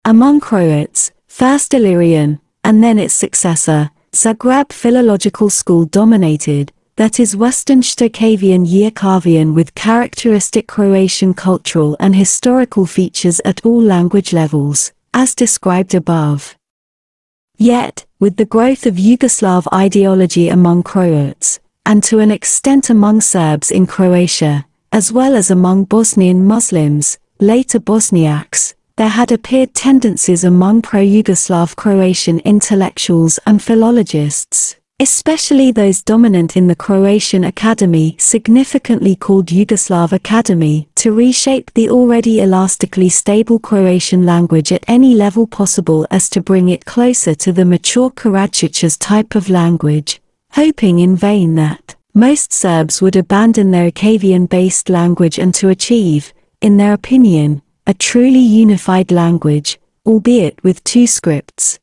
Among Croats, first Illyrian, and then its successor, Zagreb Philological School dominated, that is Western Stokhavian Yearkavian with characteristic Croatian cultural and historical features at all language levels, as described above. Yet, with the growth of Yugoslav ideology among Croats, and to an extent among Serbs in Croatia, as well as among Bosnian Muslims, later Bosniaks, there had appeared tendencies among pro-Yugoslav Croatian intellectuals and philologists, especially those dominant in the Croatian Academy, significantly called Yugoslav Academy, to reshape the already elastically stable Croatian language at any level possible as to bring it closer to the mature Karadžić's type of language, hoping in vain that most Serbs would abandon their Ockowian-based language and to achieve, in their opinion, a truly unified language, albeit with two scripts.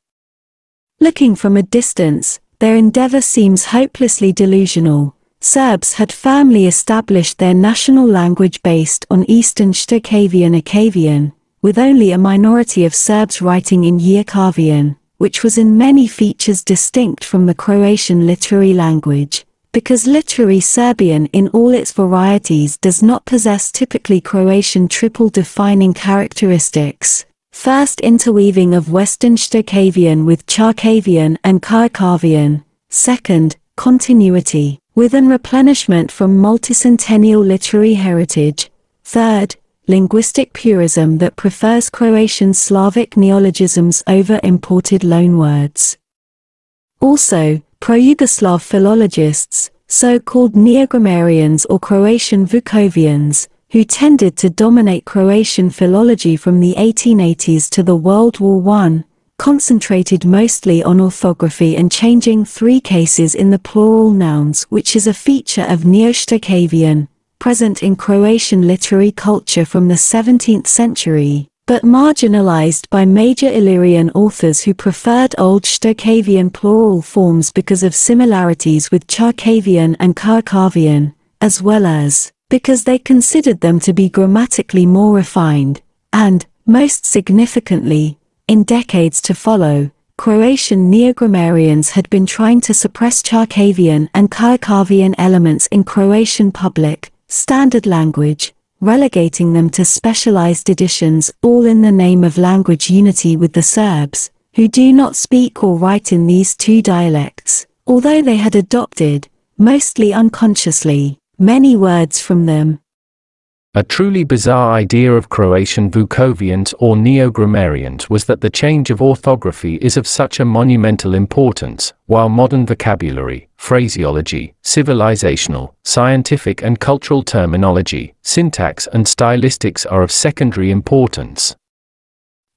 Looking from a distance, their endeavor seems hopelessly delusional. Serbs had firmly established their national language based on Eastern Stokhavian Ockowian, with only a minority of Serbs writing in Yearkavian, which was in many features distinct from the Croatian literary language, because literary Serbian in all its varieties does not possess typically Croatian triple defining characteristics. First, interweaving of Western Stokhavian with Charkavian and Kajkavian. Second, continuity, with an replenishment from multicentennial literary heritage. Third, linguistic purism that prefers Croatian Slavic neologisms over imported loanwords. Also, pro-Yugoslav philologists, so-called Neo-Grammarians or Croatian Vukovians, who tended to dominate Croatian philology from the 1880s to the World War I, concentrated mostly on orthography and changing three cases in the plural nouns, which is a feature of Neo-Stokhavian, present in Croatian literary culture from the 17th century, but marginalized by major Illyrian authors who preferred Old Stokhavian plural forms because of similarities with Charkavian and Kajkavian, as well as because they considered them to be grammatically more refined, and, most significantly, in decades to follow, Croatian Neo-Grammarians had been trying to suppress Charkavian and Kajkavian elements in Croatian public, standard language, relegating them to specialized editions, all in the name of language unity with the Serbs, who do not speak or write in these two dialects, although they had adopted, mostly unconsciously, many words from them. A truly bizarre idea of Croatian Vukovians or Neo-Grammarians was that the change of orthography is of such a monumental importance, while modern vocabulary, phraseology, civilizational, scientific and cultural terminology, syntax and stylistics are of secondary importance.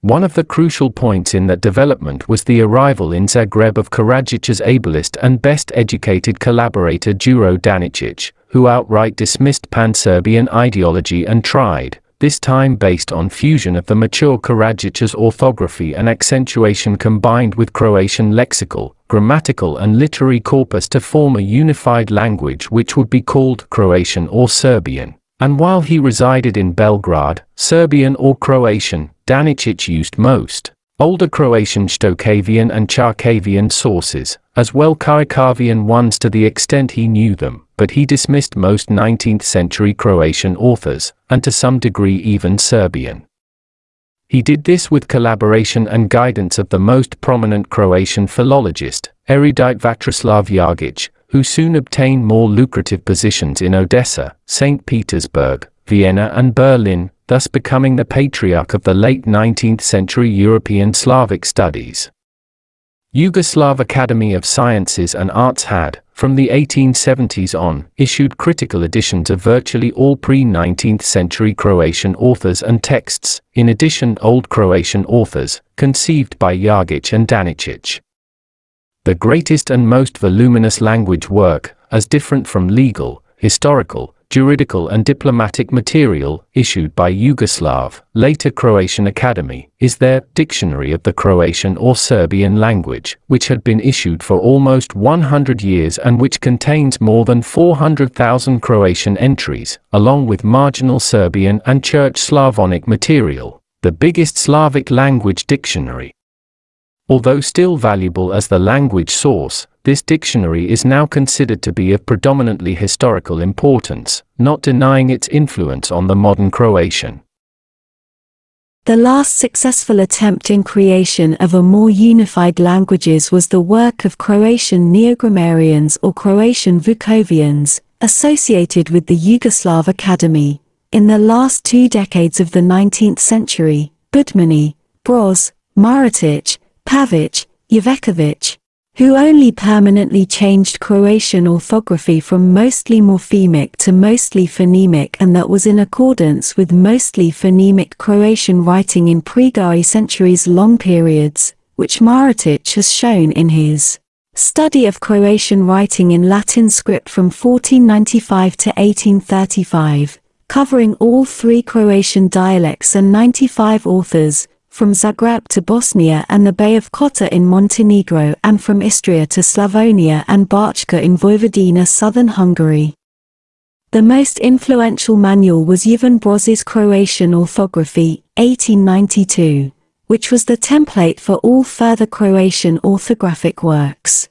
One of the crucial points in that development was the arrival in Zagreb of Karadžić's ablest and best-educated collaborator Đuro Daničić, who outright dismissed pan-Serbian ideology and tried, this time based on fusion of the mature Karadžić's orthography and accentuation combined with Croatian lexical, grammatical and literary corpus to form a unified language which would be called Croatian or Serbian. And while he resided in Belgrade, Serbian or Croatian, Daničić used most older Croatian Stokhavian and Čarkavian sources, as well Karakavian ones to the extent he knew them, but he dismissed most 19th century Croatian authors, and to some degree even Serbian. He did this with collaboration and guidance of the most prominent Croatian philologist, erudite Vatroslav Jagić, who soon obtained more lucrative positions in Odessa, St. Petersburg, Vienna and Berlin, thus becoming the patriarch of the late 19th century European Slavic studies. Yugoslav Academy of Sciences and Arts had, from the 1870s on, issued critical editions of virtually all pre-19th century Croatian authors and texts, in addition Old Croatian authors, conceived by Jagić and Daničić. The greatest and most voluminous language work, as different from legal, historical, juridical and diplomatic material, issued by Yugoslav, later Croatian Academy, is their Dictionary of the Croatian or Serbian language, which had been issued for almost 100 years and which contains more than 400,000 Croatian entries, along with marginal Serbian and Church Slavonic material, the biggest Slavic language dictionary. Although still valuable as the language source, this dictionary is now considered to be of predominantly historical importance, not denying its influence on the modern Croatian. The last successful attempt in creation of a more unified languages was the work of Croatian Neo-Grammarians or Croatian Vukovians, associated with the Yugoslav Academy. In the last 2 decades of the 19th century, Budmani, Broz, Maratić, Pavić, Jovečević, who only permanently changed Croatian orthography from mostly morphemic to mostly phonemic, and that was in accordance with mostly phonemic Croatian writing in pre-Gari centuries-long periods, which Maratić has shown in his Study of Croatian Writing in Latin Script from 1495 to 1835, covering all 3 Croatian dialects and 95 authors, from Zagreb to Bosnia and the Bay of Kotor in Montenegro and from Istria to Slavonia and Bačka in Vojvodina, southern Hungary. The most influential manual was Jovan Broz's Croatian Orthography, 1892, which was the template for all further Croatian orthographic works.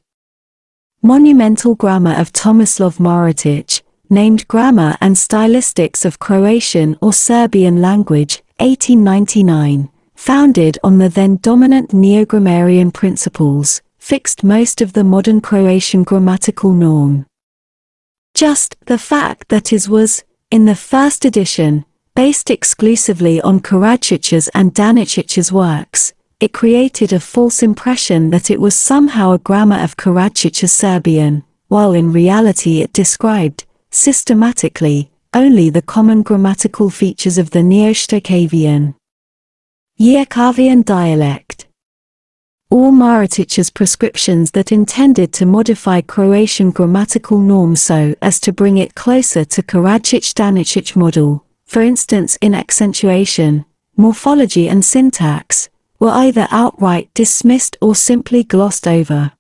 Monumental Grammar of Tomislav Maratić, named Grammar and Stylistics of Croatian or Serbian Language, 1899. Founded on the then dominant Neo-Grammarian principles, fixed most of the modern Croatian grammatical norm. Just the fact that it was, in the first edition, based exclusively on Karadžić's and Daničić's works, it created a false impression that it was somehow a grammar of Karadžić's Serbian, while in reality it described, systematically, only the common grammatical features of the Neo-Stokhavian Ječavian dialect. All Maratić's prescriptions that intended to modify Croatian grammatical norm so as to bring it closer to Karadžić-Daničić model, for instance in accentuation, morphology and syntax, were either outright dismissed or simply glossed over.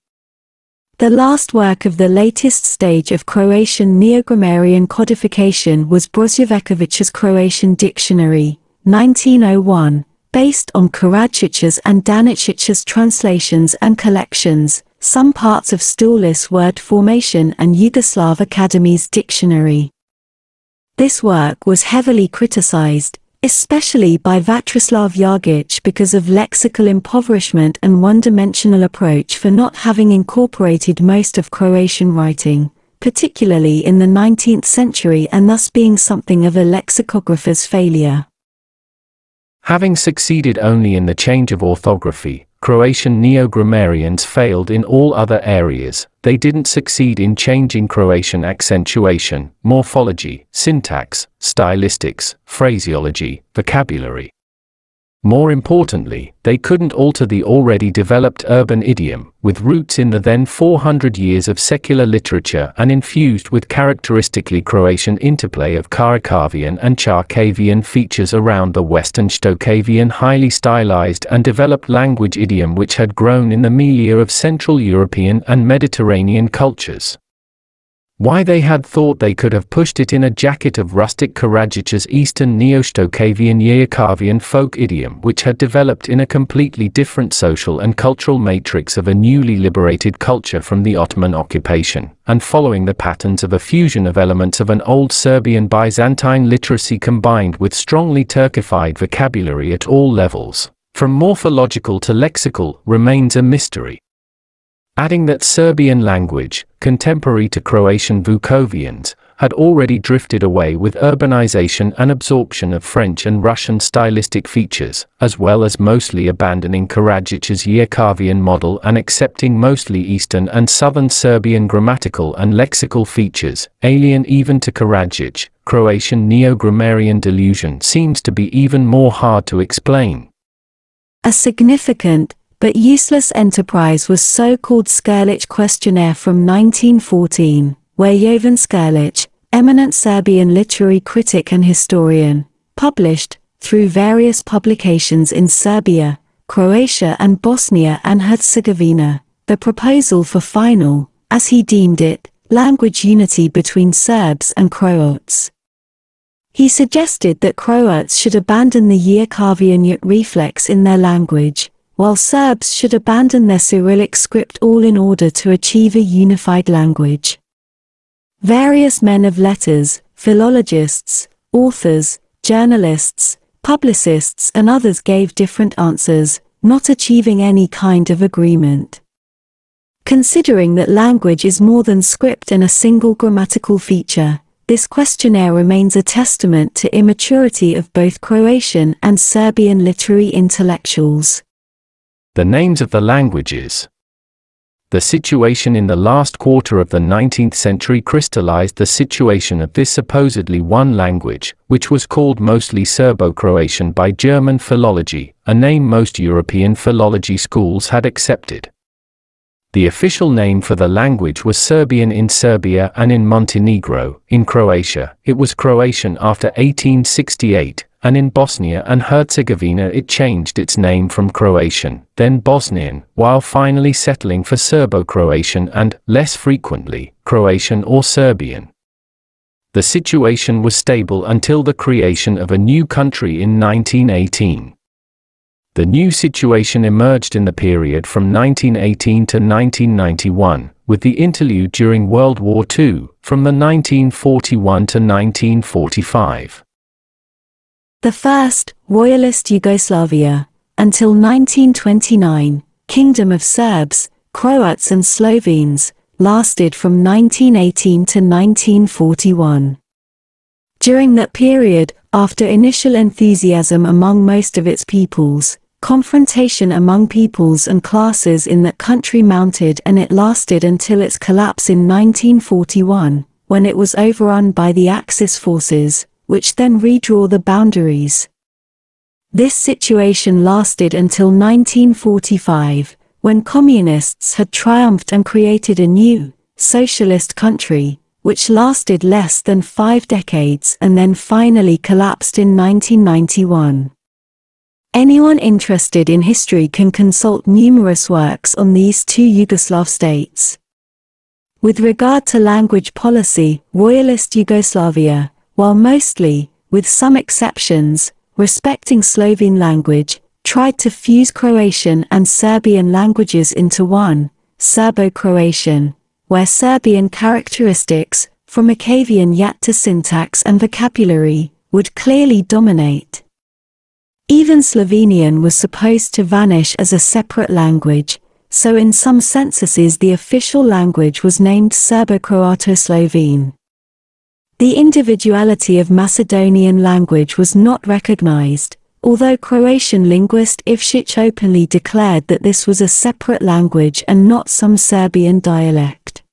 The last work of the latest stage of Croatian Neo-Grammarian codification was Brozović's Croatian Dictionary, 1901, based on Karadžić's and Daničić's translations and collections, some parts of Stulis word formation and Yugoslav Academy's dictionary. This work was heavily criticized, especially by Vatroslav Jagić because of lexical impoverishment and one-dimensional approach for not having incorporated most of Croatian writing, particularly in the 19th century, and thus being something of a lexicographer's failure. Having succeeded only in the change of orthography, Croatian Neo-Grammarians failed in all other areas. They didn't succeed in changing Croatian accentuation, morphology, syntax, stylistics, phraseology, vocabulary. More importantly, they couldn't alter the already developed urban idiom, with roots in the then 400 years of secular literature and infused with characteristically Croatian interplay of Karakavian and Czarkavian features around the Western Stokhavian highly stylized and developed language idiom which had grown in the milieu of Central European and Mediterranean cultures. Why they had thought they could have pushed it in a jacket of rustic Karadzić's Eastern Neo-Stokhavian Yakovian folk idiom which had developed in a completely different social and cultural matrix of a newly liberated culture from the Ottoman occupation, and following the patterns of a fusion of elements of an old Serbian Byzantine literacy combined with strongly Turkified vocabulary at all levels, from morphological to lexical, remains a mystery. Adding that Serbian language, contemporary to Croatian Vukovians, had already drifted away with urbanization and absorption of French and Russian stylistic features, as well as mostly abandoning Karadzić's Yakovian model and accepting mostly Eastern and Southern Serbian grammatical and lexical features, alien even to Karadzić, Croatian Neo-Grammarian delusion seems to be even more hard to explain. A significant, but useless enterprise was so-called Skrlić questionnaire from 1914, where Jovan Skrlić, eminent Serbian literary critic and historian, published, through various publications in Serbia, Croatia and Bosnia and Herzegovina, the proposal for final, as he deemed it, language unity between Serbs and Croats. He suggested that Croats should abandon the Yakovian yut reflex in their language, while Serbs should abandon their Cyrillic script, all in order to achieve a unified language. Various men of letters, philologists, authors, journalists, publicists and others gave different answers, not achieving any kind of agreement. Considering that language is more than script and a single grammatical feature, this questionnaire remains a testament to immaturity of both Croatian and Serbian literary intellectuals. The names of the languages. The situation in the last quarter of the 19th century crystallized the situation of this supposedly one language, which was called mostly Serbo-Croatian by German philology, a name most European philology schools had accepted. The official name for the language was Serbian in Serbia and in Montenegro. In Croatia, it was Croatian after 1868, and in Bosnia and Herzegovina it changed its name from Croatian, then Bosnian, while finally settling for Serbo-Croatian and, less frequently, Croatian or Serbian. The situation was stable until the creation of a new country in 1918. The new situation emerged in the period from 1918 to 1991, with the interlude during World War II, from the 1941 to 1945. The first, Royalist Yugoslavia, until 1929, Kingdom of Serbs, Croats and Slovenes, lasted from 1918 to 1941. During that period, after initial enthusiasm among most of its peoples, confrontation among peoples and classes in that country mounted, and it lasted until its collapse in 1941, when it was overrun by the Axis forces, which then redraw the boundaries. This situation lasted until 1945, when communists had triumphed and created a new, socialist country, which lasted less than 5 decades and then finally collapsed in 1991. Anyone interested in history can consult numerous works on these two Yugoslav states. With regard to language policy, Royalist Yugoslavia, while mostly, with some exceptions, respecting Slovene language, tried to fuse Croatian and Serbian languages into one, Serbo-Croatian, where Serbian characteristics, from Akavian yat to syntax and vocabulary, would clearly dominate. Even Slovenian was supposed to vanish as a separate language, so in some censuses the official language was named Serbo-Croato-Slovene. The individuality of Macedonian language was not recognized, although Croatian linguist Ivšić openly declared that this was a separate language and not some Serbian dialect.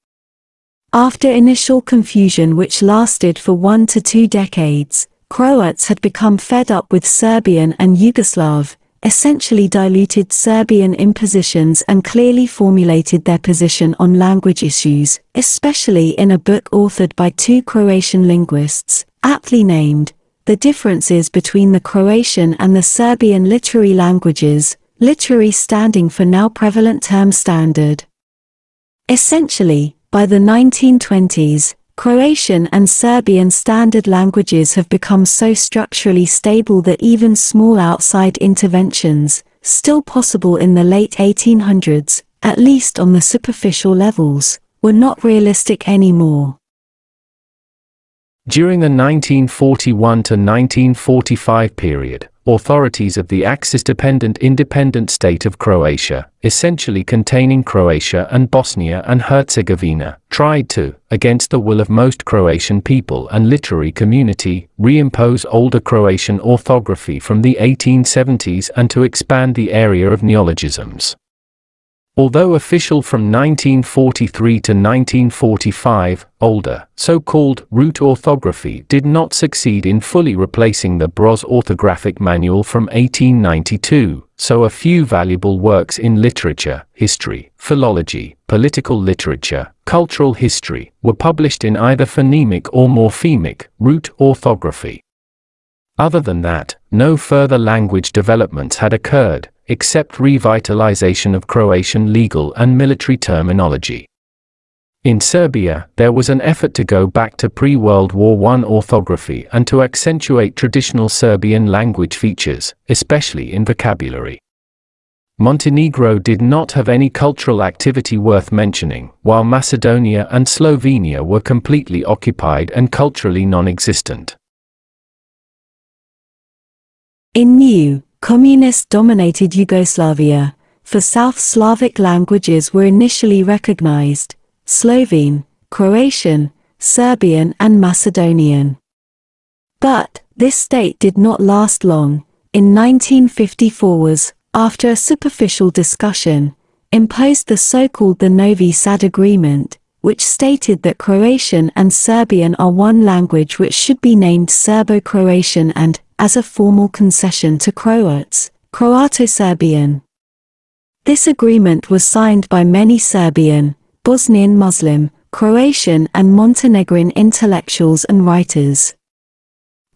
After initial confusion which lasted for 1 to 2 decades, Croats had become fed up with Serbian and Yugoslav, essentially diluted Serbian impositions and clearly formulated their position on language issues, especially in a book authored by 2 Croatian linguists, aptly named, The Differences Between the Croatian and the Serbian Literary Languages, literary standing for now prevalent term standard. Essentially, by the 1920s, Croatian and Serbian standard languages have become so structurally stable that even small outside interventions, still possible in the late 1800s, at least on the superficial levels, were not realistic anymore. During the 1941 to 1945 period, authorities of the Axis-dependent independent state of Croatia, essentially containing Croatia and Bosnia and Herzegovina, tried to, against the will of most Croatian people and literary community, reimpose older Croatian orthography from the 1870s and to expand the area of neologisms. Although official from 1943 to 1945, older, so-called root orthography did not succeed in fully replacing the Broz orthographic manual from 1892, so a few valuable works in literature, history, philology, political literature, cultural history, were published in either phonemic or morphemic, root orthography. Other than that, no further language developments had occurred, except revitalization of Croatian legal and military terminology. In Serbia, there was an effort to go back to pre-World War I orthography and to accentuate traditional Serbian language features, especially in vocabulary. Montenegro did not have any cultural activity worth mentioning, while Macedonia and Slovenia were completely occupied and culturally non-existent. In new, communist-dominated Yugoslavia, for South Slavic languages were initially recognized: Slovene, Croatian, Serbian and Macedonian. But this state did not last long. In 1954 was, after a superficial discussion, imposed the so-called the Novi Sad Agreement, which stated that Croatian and Serbian are one language which should be named Serbo-Croatian and, as a formal concession to Croats, Croato-Serbian. This agreement was signed by many Serbian, Bosnian Muslim, Croatian and Montenegrin intellectuals and writers.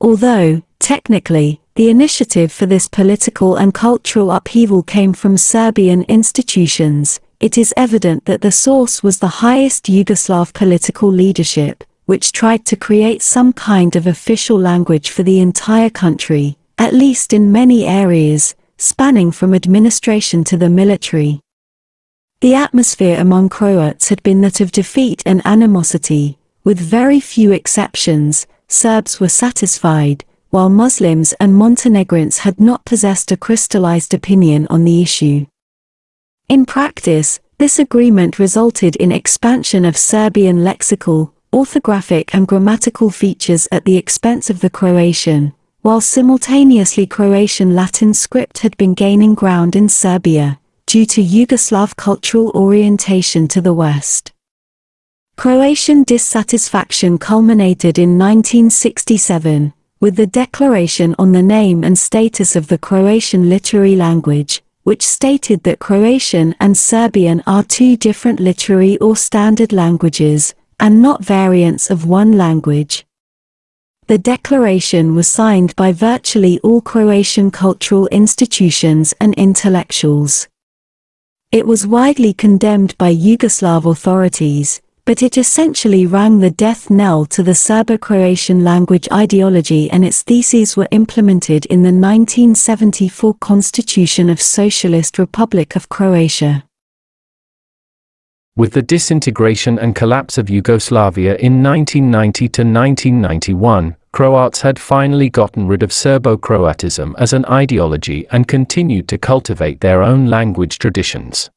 Although, technically, the initiative for this political and cultural upheaval came from Serbian institutions, it is evident that the source was the highest Yugoslav political leadership, which tried to create some kind of official language for the entire country, at least in many areas, spanning from administration to the military. The atmosphere among Croats had been that of defeat and animosity. With very few exceptions, Serbs were satisfied, while Muslims and Montenegrins had not possessed a crystallized opinion on the issue. In practice, this agreement resulted in expansion of Serbian lexical, orthographic and grammatical features at the expense of the Croatian, while simultaneously Croatian Latin script had been gaining ground in Serbia, due to Yugoslav cultural orientation to the West. Croatian dissatisfaction culminated in 1967, with the Declaration on the Name and Status of the Croatian Literary Language, which stated that Croatian and Serbian are two different literary or standard languages, and not variants of one language. The declaration was signed by virtually all Croatian cultural institutions and intellectuals. It was widely condemned by Yugoslav authorities, but it essentially rang the death knell to the Serbo-Croatian language ideology, and its theses were implemented in the 1974 Constitution of Socialist Republic of Croatia. With the disintegration and collapse of Yugoslavia in 1990 to 1991, Croats had finally gotten rid of Serbo-Croatism as an ideology and continued to cultivate their own language traditions.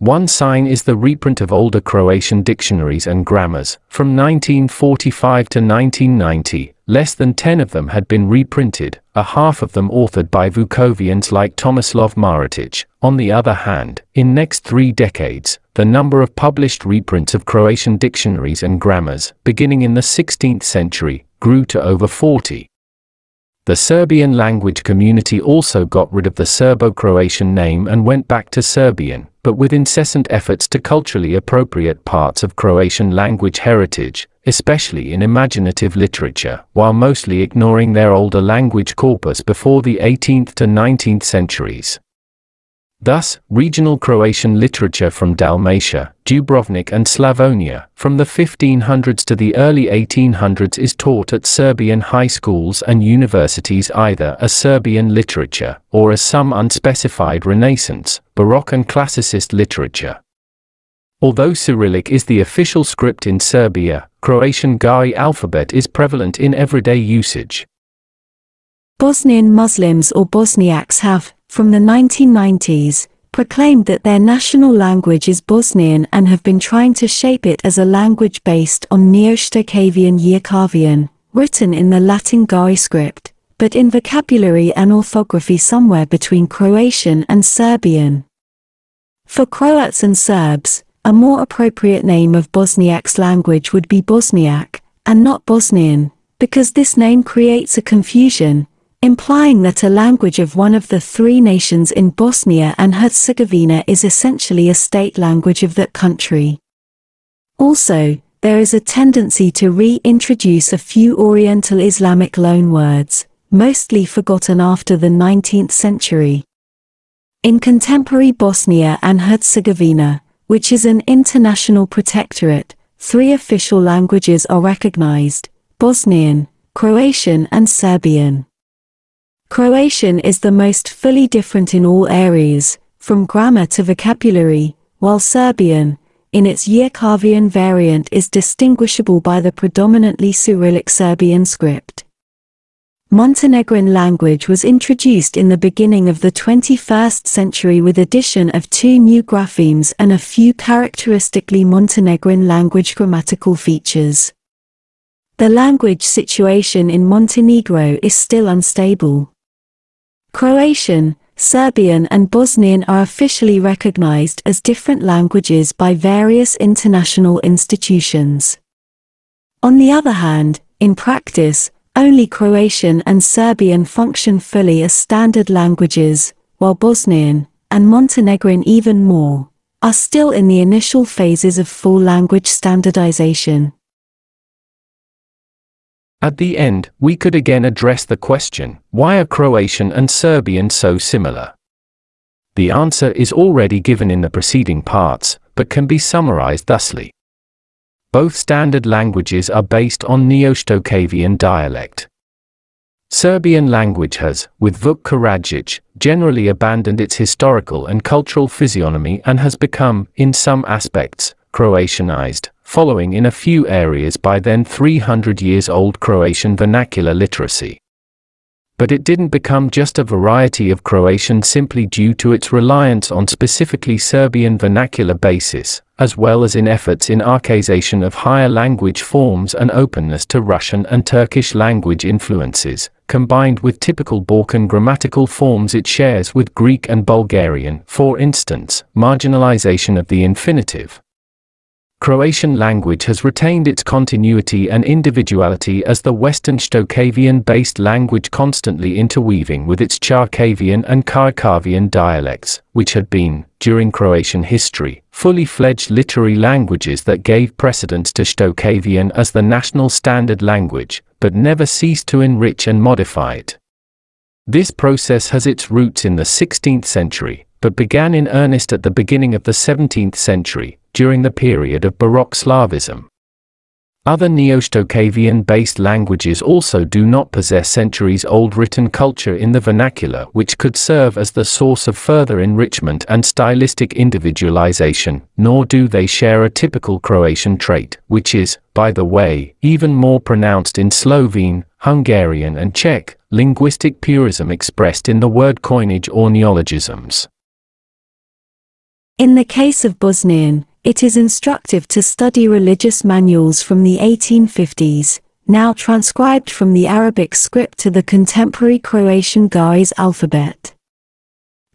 One sign is the reprint of older Croatian dictionaries and grammars. From 1945 to 1990, less than 10 of them had been reprinted, a half of them authored by Vukovians like Tomislav Maratić. On the other hand, in next 3 decades, the number of published reprints of Croatian dictionaries and grammars, beginning in the 16th century, grew to over 40. The Serbian language community also got rid of the Serbo-Croatian name and went back to Serbian, but with incessant efforts to culturally appropriate parts of Croatian language heritage, especially in imaginative literature, while mostly ignoring their older language corpus before the 18th to 19th centuries. Thus, regional Croatian literature from Dalmatia, Dubrovnik and Slavonia, from the 1500s to the early 1800s is taught at Serbian high schools and universities either as Serbian literature, or as some unspecified Renaissance, Baroque and Classicist literature. Although Cyrillic is the official script in Serbia, Croatian Gari alphabet is prevalent in everyday usage. Bosnian Muslims or Bosniaks have, from the 1990s, proclaimed that their national language is Bosnian and have been trying to shape it as a language based on Neo-Stokhavian Yerkavian, written in the Latin Gari script, but in vocabulary and orthography somewhere between Croatian and Serbian. For Croats and Serbs, a more appropriate name of Bosniak's language would be Bosniak, and not Bosnian, because this name creates a confusion, implying that a language of one of the 3 nations in Bosnia and Herzegovina is essentially a state language of that country. Also, there is a tendency to reintroduce a few Oriental Islamic loanwords, mostly forgotten after the 19th century. In contemporary Bosnia and Herzegovina, which is an international protectorate, 3 official languages are recognized: Bosnian, Croatian and Serbian. Croatian is the most fully different in all areas, from grammar to vocabulary, while Serbian, in its Yerkavian variant, is distinguishable by the predominantly Cyrillic Serbian script. Montenegrin language was introduced in the beginning of the 21st century with addition of 2 new graphemes and a few characteristically Montenegrin language grammatical features. The language situation in Montenegro is still unstable. Croatian, Serbian and Bosnian are officially recognized as different languages by various international institutions. On the other hand, in practice, only Croatian and Serbian function fully as standard languages, while Bosnian, and Montenegrin even more, are still in the initial phases of full language standardization. At the end, we could again address the question, why are Croatian and Serbian so similar? The answer is already given in the preceding parts, but can be summarized thusly. Both standard languages are based on Neo-Stokhavian dialect. Serbian language has, with Vuk Karadžić, generally abandoned its historical and cultural physiognomy and has become, in some aspects, Croatianized, following in a few areas by then 300 years old Croatian vernacular literacy. But it didn't become just a variety of Croatian simply due to its reliance on specifically Serbian vernacular basis, as well as in efforts in archaization of higher language forms and openness to Russian and Turkish language influences, combined with typical Balkan grammatical forms it shares with Greek and Bulgarian, for instance, marginalization of the infinitive. Croatian language has retained its continuity and individuality as the Western Stokhavian-based language, constantly interweaving with its Charkavian and Karakavian dialects, which had been, during Croatian history, fully fledged literary languages that gave precedence to Stokhavian as the national standard language, but never ceased to enrich and modify it. This process has its roots in the 16th century, but began in earnest at the beginning of the 17th century, during the period of Baroque Slavism. Other Neo-Stokhavian-based languages also do not possess centuries-old written culture in the vernacular which could serve as the source of further enrichment and stylistic individualization, nor do they share a typical Croatian trait, which is, by the way, even more pronounced in Slovene, Hungarian and Czech, linguistic purism expressed in the word coinage or neologisms. In the case of Bosnian, it is instructive to study religious manuals from the 1850s, now transcribed from the Arabic script to the contemporary Croatian Garis alphabet.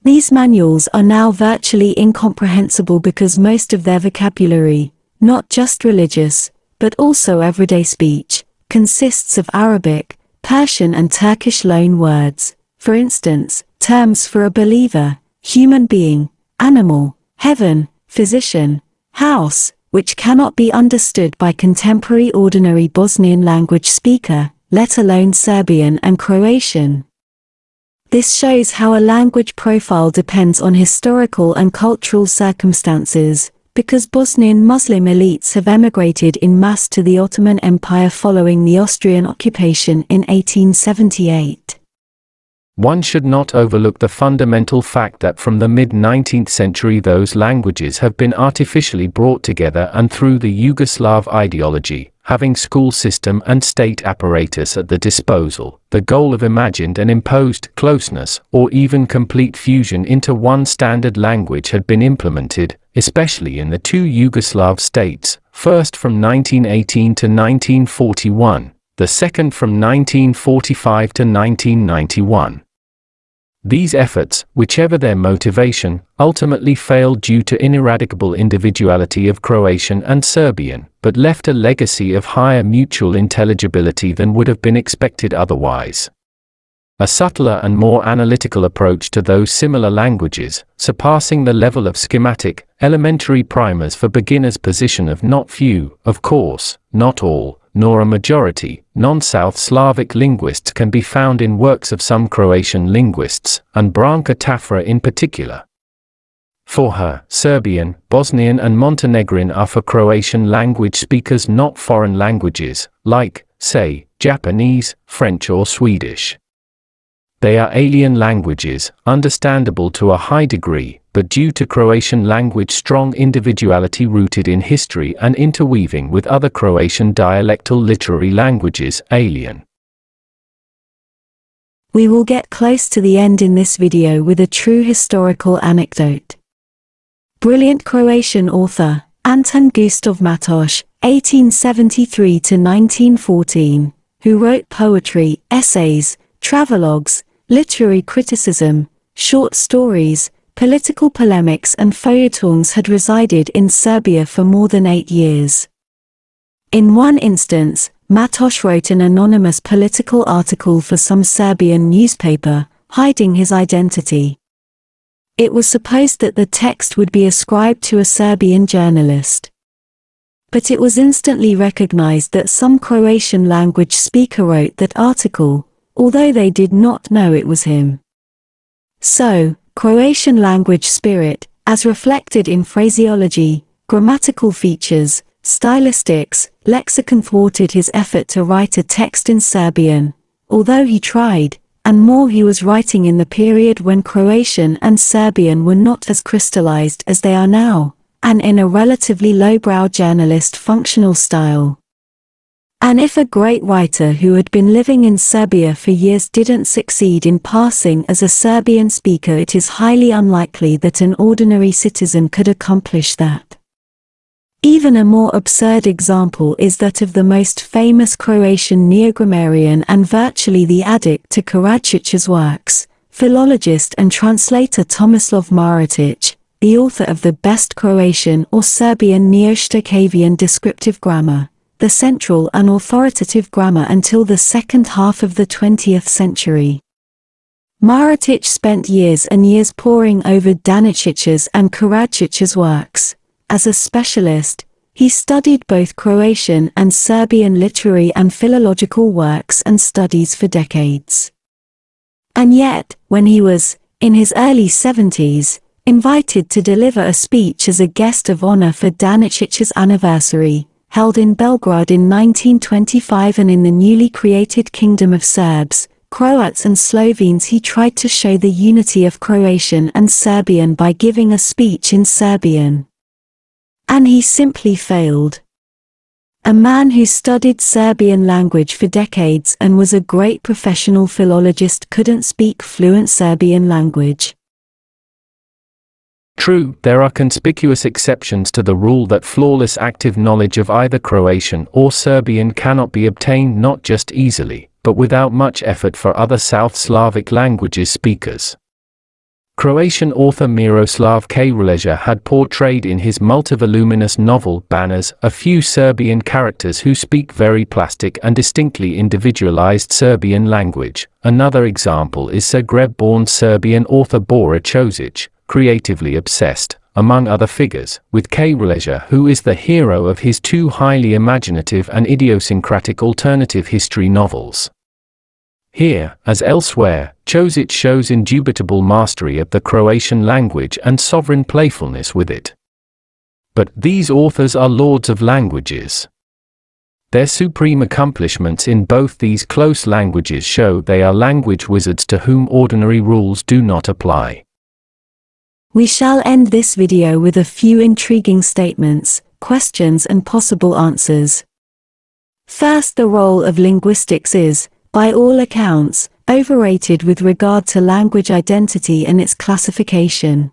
These manuals are now virtually incomprehensible because most of their vocabulary, not just religious, but also everyday speech, consists of Arabic, Persian and Turkish loan words, for instance, terms for a believer, human being, animal, heaven, physician, house, which cannot be understood by contemporary ordinary Bosnian language speaker, let alone Serbian and Croatian. This shows how a language profile depends on historical and cultural circumstances, because Bosnian Muslim elites have emigrated in mass to the Ottoman Empire following the Austrian occupation in 1878. One should not overlook the fundamental fact that from the mid-19th century those languages have been artificially brought together and through the Yugoslav ideology, having school system and state apparatus at the disposal, the goal of imagined and imposed closeness or even complete fusion into one standard language had been implemented, especially in the two Yugoslav states, first from 1918 to 1941, the second from 1945 to 1991. These efforts, whichever their motivation, ultimately failed due to ineradicable individuality of Croatian and Serbian, but left a legacy of higher mutual intelligibility than would have been expected otherwise. A subtler and more analytical approach to those similar languages, surpassing the level of schematic, elementary primers for beginners' position of not few, of course, not all, nor a majority, non-South Slavic linguists can be found in works of some Croatian linguists, and Branka Tafra in particular. For her, Serbian, Bosnian and Montenegrin are for Croatian language speakers not foreign languages, like, say, Japanese, French or Swedish. They are alien languages, understandable to a high degree, but due to Croatian language strong individuality rooted in history and interweaving with other Croatian dialectal literary languages, alien. We will get close to the end in this video with a true historical anecdote. Brilliant Croatian author, Anton Gustav Matoš, 1873 to 1914, who wrote poetry, essays, travelogues, literary criticism, short stories, political polemics and feuilletons, had resided in Serbia for more than 8 years. In one instance, Matoš wrote an anonymous political article for some Serbian newspaper, hiding his identity. It was supposed that the text would be ascribed to a Serbian journalist. But it was instantly recognized that some Croatian language speaker wrote that article, although they did not know it was him. So, Croatian language spirit, as reflected in phraseology, grammatical features, stylistics, lexicon, thwarted his effort to write a text in Serbian, although he tried, and more he was writing in the period when Croatian and Serbian were not as crystallized as they are now, and in a relatively lowbrow journalist functional style. And if a great writer who had been living in Serbia for years didn't succeed in passing as a Serbian speaker, it is highly unlikely that an ordinary citizen could accomplish that. Even a more absurd example is that of the most famous Croatian Neo-Grammarian and virtually the addict to Karadzic's works, philologist and translator Tomislav Maratić, the author of the best Croatian or Serbian Neo-Stokhavian descriptive grammar, the central and authoritative grammar until the second half of the 20th century. Maratić spent years and years poring over Danicic's and Karadzic's works. As a specialist, he studied both Croatian and Serbian literary and philological works and studies for decades. And yet, when he was, in his early 70s, invited to deliver a speech as a guest of honor for Danicic's anniversary, held in Belgrade in 1925 and in the newly created Kingdom of Serbs, Croats and Slovenes, he tried to show the unity of Croatian and Serbian by giving a speech in Serbian. And he simply failed. A man who studied Serbian language for decades and was a great professional philologist couldn't speak fluent Serbian language. True, there are conspicuous exceptions to the rule that flawless active knowledge of either Croatian or Serbian cannot be obtained not just easily, but without much effort for other South Slavic languages speakers. Croatian author Miroslav Krstić had portrayed in his multivoluminous novel Banners a few Serbian characters who speak very plastic and distinctly individualized Serbian language. Another example is Zagreb-born Serbian author Bora Ćosić, creatively obsessed, among other figures, with Krstić, who is the hero of his two highly imaginative and idiosyncratic alternative history novels. Here, as elsewhere, Ćosić shows indubitable mastery of the Croatian language and sovereign playfulness with it. But these authors are lords of languages. Their supreme accomplishments in both these close languages show they are language wizards to whom ordinary rules do not apply. We shall end this video with a few intriguing statements, questions and possible answers. First, the role of linguistics is, by all accounts, overrated with regard to language identity and its classification.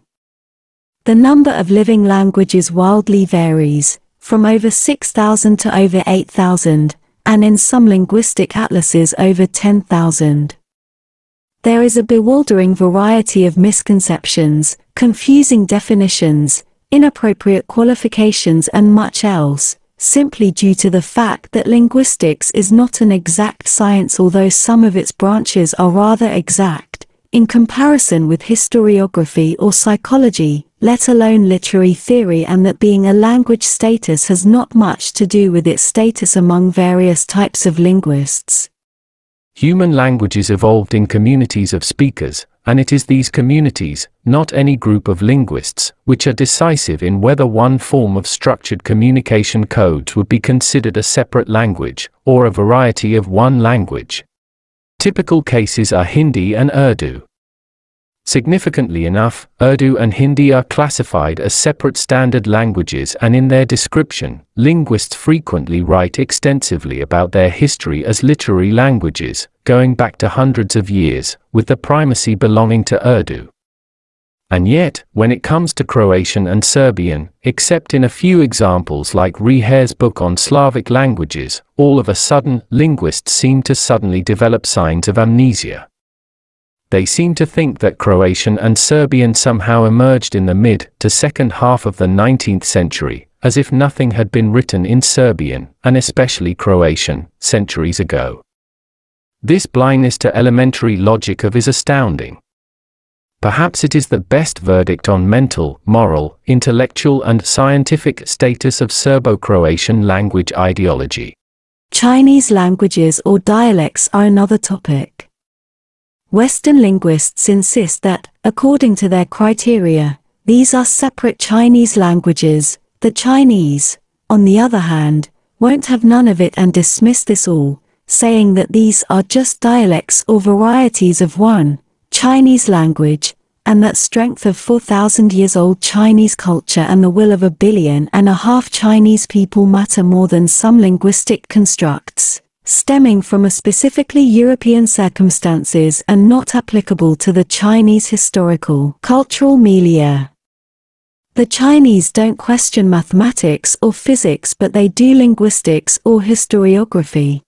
The number of living languages wildly varies, from over 6,000 to over 8,000, and in some linguistic atlases over 10,000. There is a bewildering variety of misconceptions, confusing definitions, inappropriate qualifications and much else, simply due to the fact that linguistics is not an exact science, although some of its branches are rather exact, in comparison with historiography or psychology, let alone literary theory, and that being a language status has not much to do with its status among various types of linguists. Human languages evolved in communities of speakers, and it is these communities, not any group of linguists, which are decisive in whether one form of structured communication codes would be considered a separate language, or a variety of one language. Typical cases are Hindi and Urdu. Significantly enough, Urdu and Hindi are classified as separate standard languages, and in their description, linguists frequently write extensively about their history as literary languages, going back to hundreds of years, with the primacy belonging to Urdu. And yet, when it comes to Croatian and Serbian, except in a few examples like Rehare's book on Slavic languages, all of a sudden, linguists seem to suddenly develop signs of amnesia. They seem to think that Croatian and Serbian somehow emerged in the mid to second half of the 19th century, as if nothing had been written in Serbian, and especially Croatian, centuries ago. This blindness to elementary logic is astounding. Perhaps it is the best verdict on mental, moral, intellectual and scientific status of Serbo-Croatian language ideology. Chinese languages or dialects are another topic. Western linguists insist that, according to their criteria, these are separate Chinese languages. The Chinese, on the other hand, won't have none of it and dismiss this all, saying that these are just dialects or varieties of one Chinese language, and that strength of 4,000-years-old Chinese culture and the will of 1.5 billion Chinese people matter more than some linguistic constructs, stemming from a specifically European circumstances and not applicable to the Chinese historical, cultural milieu. The Chinese don't question mathematics or physics, but they do linguistics or historiography.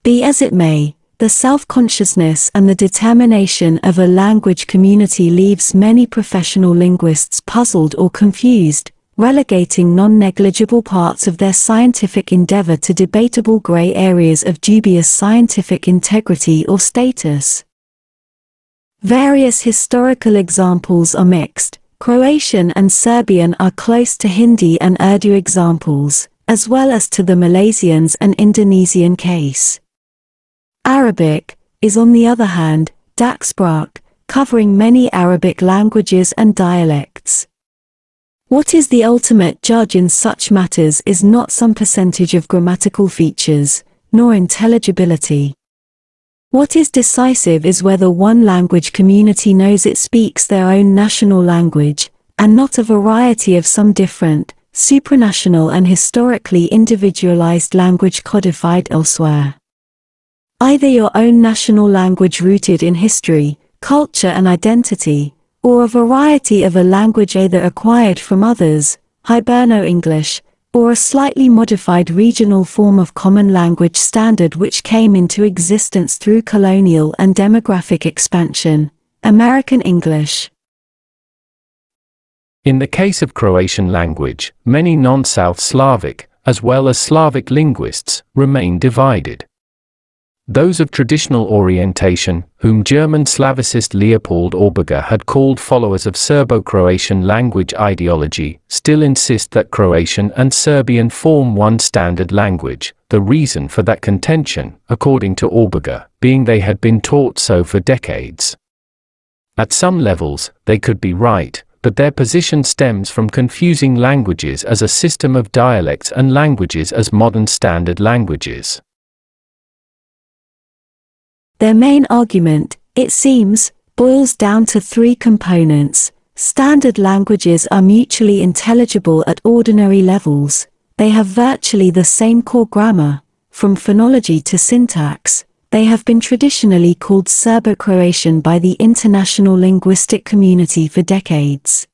Be as it may, the self-consciousness and the determination of a language community leaves many professional linguists puzzled or confused, relegating non-negligible parts of their scientific endeavor to debatable gray areas of dubious scientific integrity or status. Various historical examples are mixed. Croatian and Serbian are close to Hindi and Urdu examples, as well as to the Malaysians and Indonesian case. Arabic is, on the other hand, Daksprach, covering many Arabic languages and dialects. What is the ultimate judge in such matters is not some percentage of grammatical features, nor intelligibility. What is decisive is whether one language community knows it speaks their own national language, and not a variety of some different, supranational and historically individualized language codified elsewhere. Either your own national language rooted in history, culture and identity, or a variety of a language either acquired from others, Hiberno-English, or a slightly modified regional form of common language standard which came into existence through colonial and demographic expansion, American English. In the case of Croatian language, many non-South Slavic, as well as Slavic linguists, remain divided. Those of traditional orientation, whom German Slavicist Leopold Auburger had called followers of Serbo-Croatian language ideology, still insist that Croatian and Serbian form one standard language, the reason for that contention, according to Auburger, being they had been taught so for decades. At some levels, they could be right, but their position stems from confusing languages as a system of dialects and languages as modern standard languages. Their main argument, it seems, boils down to three components. Standard languages are mutually intelligible at ordinary levels. They have virtually the same core grammar. From phonology to syntax, they have been traditionally called Serbo-Croatian by the international linguistic community for decades.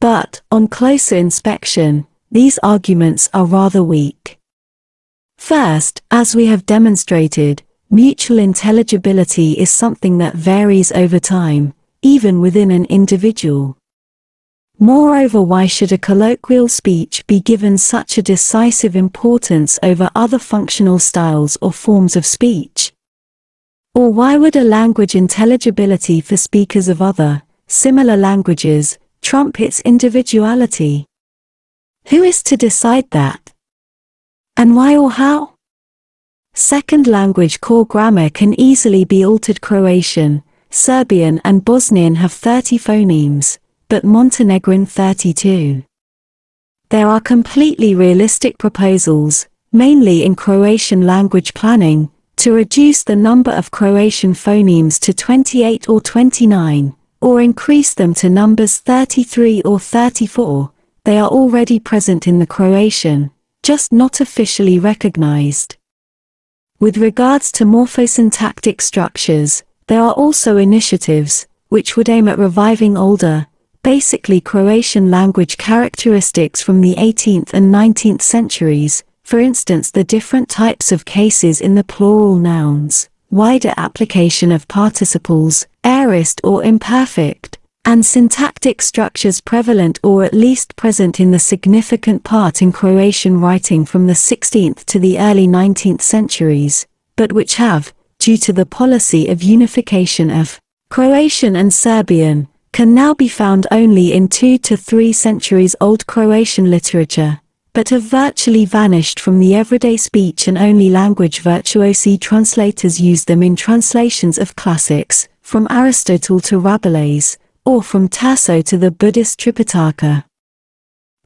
But, on closer inspection, these arguments are rather weak. First, as we have demonstrated, mutual intelligibility is something that varies over time, even within an individual. Moreover, why should a colloquial speech be given such a decisive importance over other functional styles or forms of speech? Or why would a language intelligibility for speakers of other, similar languages, trump its individuality? Who is to decide that? And why or how? Second, language core grammar can easily be altered. Croatian, Serbian and Bosnian have 30 phonemes, but Montenegrin 32. There are completely realistic proposals, mainly in Croatian language planning, to reduce the number of Croatian phonemes to 28 or 29, or increase them to numbers 33 or 34. They are already present in the Croatian, just not officially recognized. With regards to morphosyntactic structures, there are also initiatives, which would aim at reviving older, basically Croatian language characteristics from the 18th and 19th centuries, for instance the different types of cases in the plural nouns, wider application of participles, aorist or imperfect, and syntactic structures prevalent or at least present in the significant part in Croatian writing from the 16th to the early 19th centuries, but which have, due to the policy of unification of Croatian and Serbian, can now be found only in 2 to 3 centuries old Croatian literature, but have virtually vanished from the everyday speech and only language virtuosi translators use them in translations of classics, from Aristotle to Rabelais, or from Tasso to the Buddhist Tripitaka.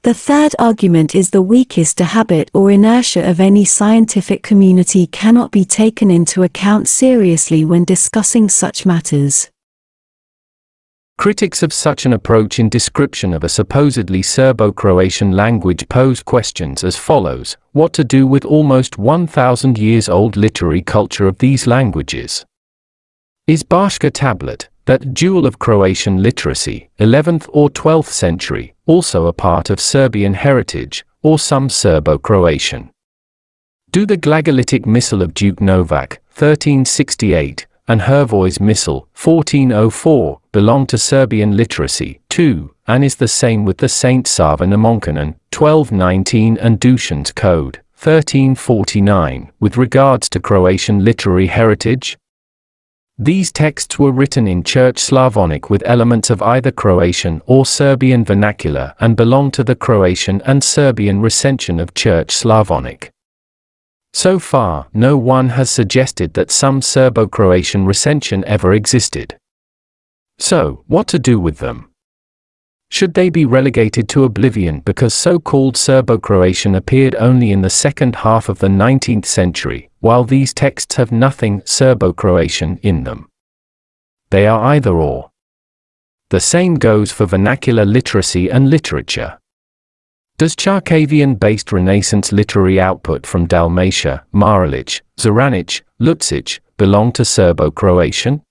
The third argument is the weakest. A habit or inertia of any scientific community cannot be taken into account seriously when discussing such matters. Critics of such an approach in description of a supposedly Serbo-Croatian language pose questions as follows: what to do with almost 1,000 years old literary culture of these languages? Is Baška tablet, that jewel of Croatian literacy, 11th or 12th century, also a part of Serbian heritage, or some Serbo-Croatian? Do the Glagolitic Missal of Duke Novak, 1368, and Hervoy's Missal, 1404, belong to Serbian literacy, too, and is the same with the Saint Sava Namonkanen, 1219 and Dušan's Code, 1349, with regards to Croatian literary heritage? These texts were written in Church Slavonic with elements of either Croatian or Serbian vernacular and belong to the Croatian and Serbian recension of Church Slavonic. So far, no one has suggested that some Serbo-Croatian recension ever existed. So, what to do with them? Should they be relegated to oblivion because so-called Serbo-Croatian appeared only in the second half of the 19th century, while these texts have nothing Serbo-Croatian in them? They are either or. The same goes for vernacular literacy and literature. Does Czarkavian-based Renaissance literary output from Dalmatia, Maralic, Zoranic, Lucic belong to Serbo-Croatian?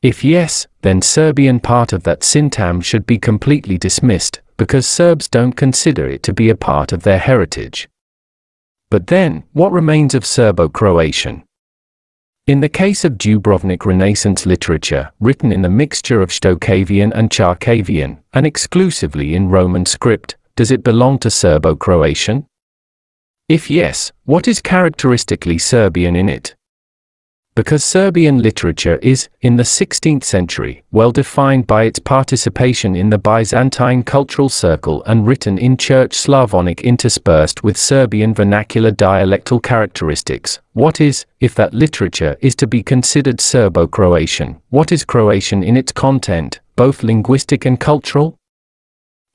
If yes, then Serbian part of that syntagm should be completely dismissed, because Serbs don't consider it to be a part of their heritage. But then, what remains of Serbo-Croatian? In the case of Dubrovnik Renaissance literature, written in the mixture of Stokhavian and Charkavian, and exclusively in Roman script, does it belong to Serbo-Croatian? If yes, what is characteristically Serbian in it? Because Serbian literature is, in the 16th century, well defined by its participation in the Byzantine cultural circle and written in Church Slavonic interspersed with Serbian vernacular dialectal characteristics, what is, if that literature is to be considered Serbo-Croatian, what is Croatian in its content, both linguistic and cultural?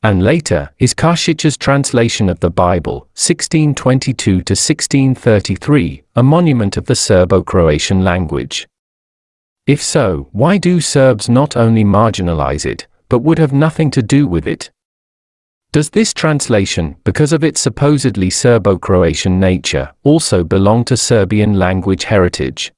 And later, is Krstić's translation of the Bible, 1622 to 1633, a monument of the Serbo-Croatian language? If so, why do Serbs not only marginalize it, but would have nothing to do with it? Does this translation, because of its supposedly Serbo-Croatian nature, also belong to Serbian language heritage?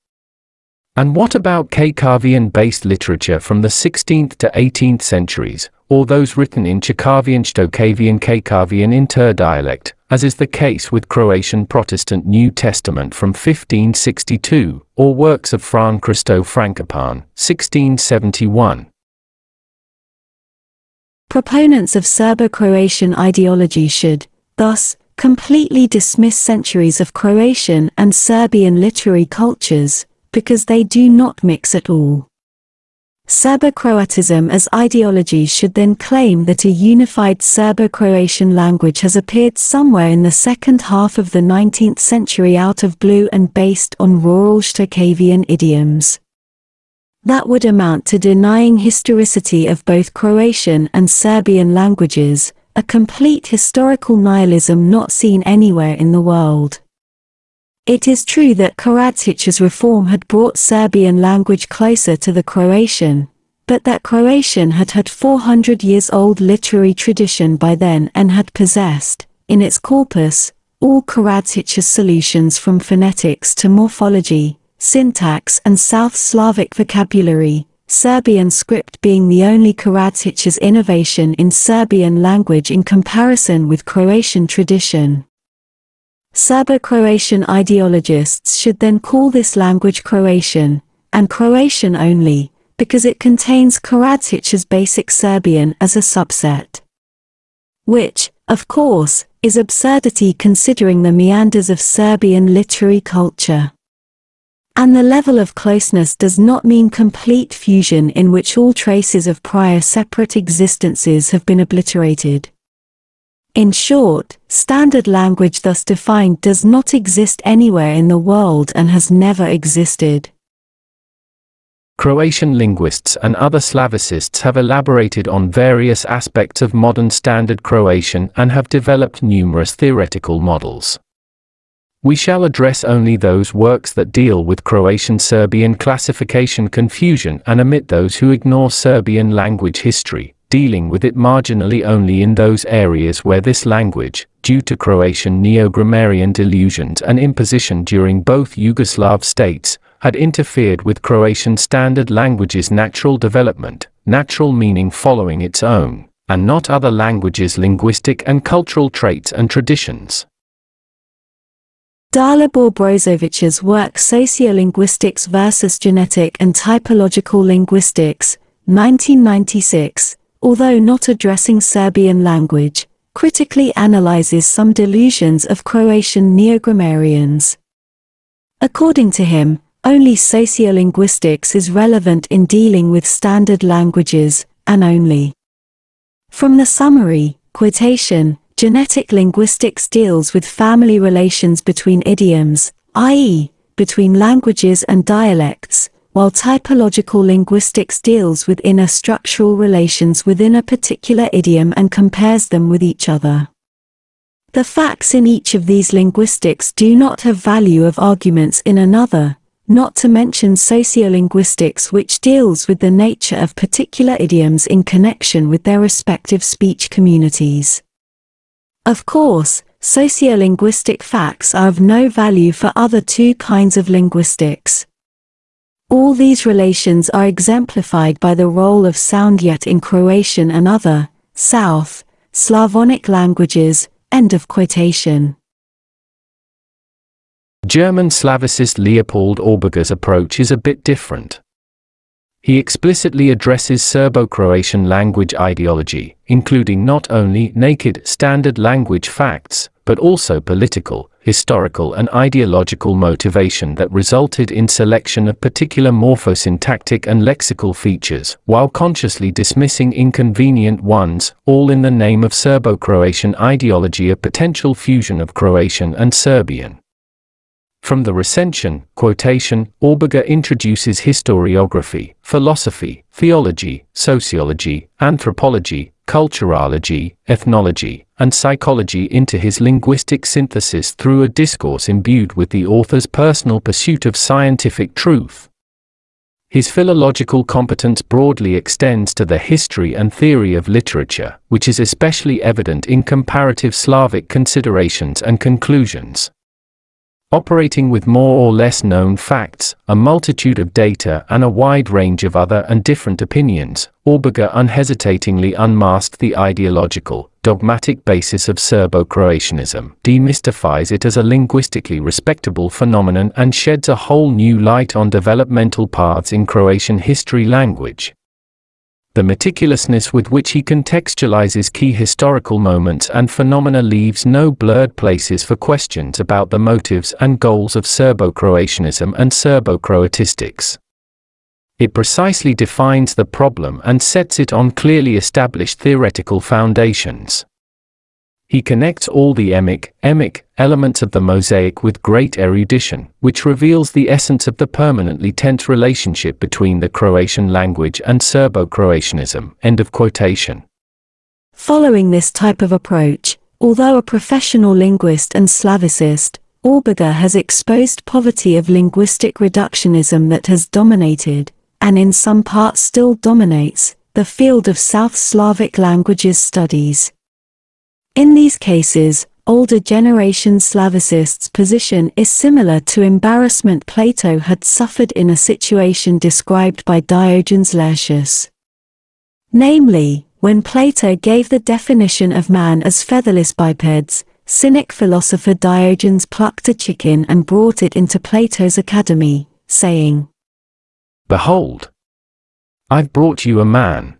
And what about Čačkavian-based literature from the 16th to 18th centuries, or those written in Čačkavian, Stokhavian, Čačkavian interdialect, as is the case with Croatian Protestant New Testament from 1562, or works of Fran Kristo Frankopan, 1671? Proponents of Serbo-Croatian ideology should, thus, completely dismiss centuries of Croatian and Serbian literary cultures, because they do not mix at all. Serbo-Croatism as ideology should then claim that a unified Serbo-Croatian language has appeared somewhere in the second half of the 19th century out of blue and based on rural Stokhavian idioms. That would amount to denying historicity of both Croatian and Serbian languages, a complete historical nihilism not seen anywhere in the world. It is true that Krstić's reform had brought Serbian language closer to the Croatian, but that Croatian had had 400 years old literary tradition by then and had possessed, in its corpus, all Krstić's solutions from phonetics to morphology, syntax and South Slavic vocabulary, Serbian script being the only Krstić's innovation in Serbian language in comparison with Croatian tradition. Serbo-Croatian ideologists should then call this language Croatian, and Croatian only, because it contains Krstić's basic Serbian as a subset. Which, of course, is absurdity considering the meanders of Serbian literary culture. And the level of closeness does not mean complete fusion in which all traces of prior separate existences have been obliterated. In short, standard language thus defined does not exist anywhere in the world and has never existed. Croatian linguists and other Slavicists have elaborated on various aspects of modern Standard Croatian and have developed numerous theoretical models. We shall address only those works that deal with Croatian-Serbian classification confusion and omit those who ignore Serbian language history, dealing with it marginally only in those areas where this language, due to Croatian Neo-Grammarian delusions and imposition during both Yugoslav states, had interfered with Croatian standard language's natural development, natural meaning following its own, and not other languages' linguistic and cultural traits and traditions. Dalibor Brozović's work Sociolinguistics versus Genetic and Typological Linguistics, 1996, although not addressing Serbian language, critically analyzes some delusions of Croatian Neo-Grammarians. According to him, only sociolinguistics is relevant in dealing with standard languages, and only. From the summary, quotation, genetic linguistics deals with family relations between idioms, i.e., between languages and dialects, while typological linguistics deals with inner structural relations within a particular idiom and compares them with each other. The facts in each of these linguistics do not have value of arguments in another, not to mention sociolinguistics, which deals with the nature of particular idioms in connection with their respective speech communities. Of course, sociolinguistic facts are of no value for other two kinds of linguistics. All these relations are exemplified by the role of sound yet in Croatian and other, South, Slavonic languages. End of quotation. German Slavicist Leopold Auburger's approach is a bit different. He explicitly addresses Serbo-Croatian language ideology, including not only naked standard language facts, but also political, historical and ideological motivation that resulted in selection of particular morphosyntactic and lexical features, while consciously dismissing inconvenient ones, all in the name of Serbo-Croatian ideology, a potential fusion of Croatian and Serbian. From the recension, quotation, Auburger introduces historiography, philosophy, theology, sociology, anthropology, culturology, ethnology, and psychology into his linguistic synthesis through a discourse imbued with the author's personal pursuit of scientific truth. His philological competence broadly extends to the history and theory of literature, which is especially evident in comparative Slavic considerations and conclusions. Operating with more or less known facts, a multitude of data and a wide range of other and different opinions, Auburger unhesitatingly unmasked the ideological, dogmatic basis of Serbo-Croatianism, demystifies it as a linguistically respectable phenomenon and sheds a whole new light on developmental paths in Croatian history language. The meticulousness with which he contextualizes key historical moments and phenomena leaves no blurred places for questions about the motives and goals of Serbo-Croatianism and Serbo-Croatistics. It precisely defines the problem and sets it on clearly established theoretical foundations. He connects all the emic elements of the mosaic with great erudition, which reveals the essence of the permanently tense relationship between the Croatian language and Serbo-Croatianism. End of quotation. Following this type of approach, although a professional linguist and Slavicist, Auburger has exposed poverty of linguistic reductionism that has dominated, and in some parts still dominates, the field of South Slavic languages studies. In these cases, older generation Slavicists' position is similar to embarrassment Plato had suffered in a situation described by Diogenes Laertius. Namely, when Plato gave the definition of man as featherless bipeds, Cynic philosopher Diogenes plucked a chicken and brought it into Plato's academy, saying, "Behold, I've brought you a man."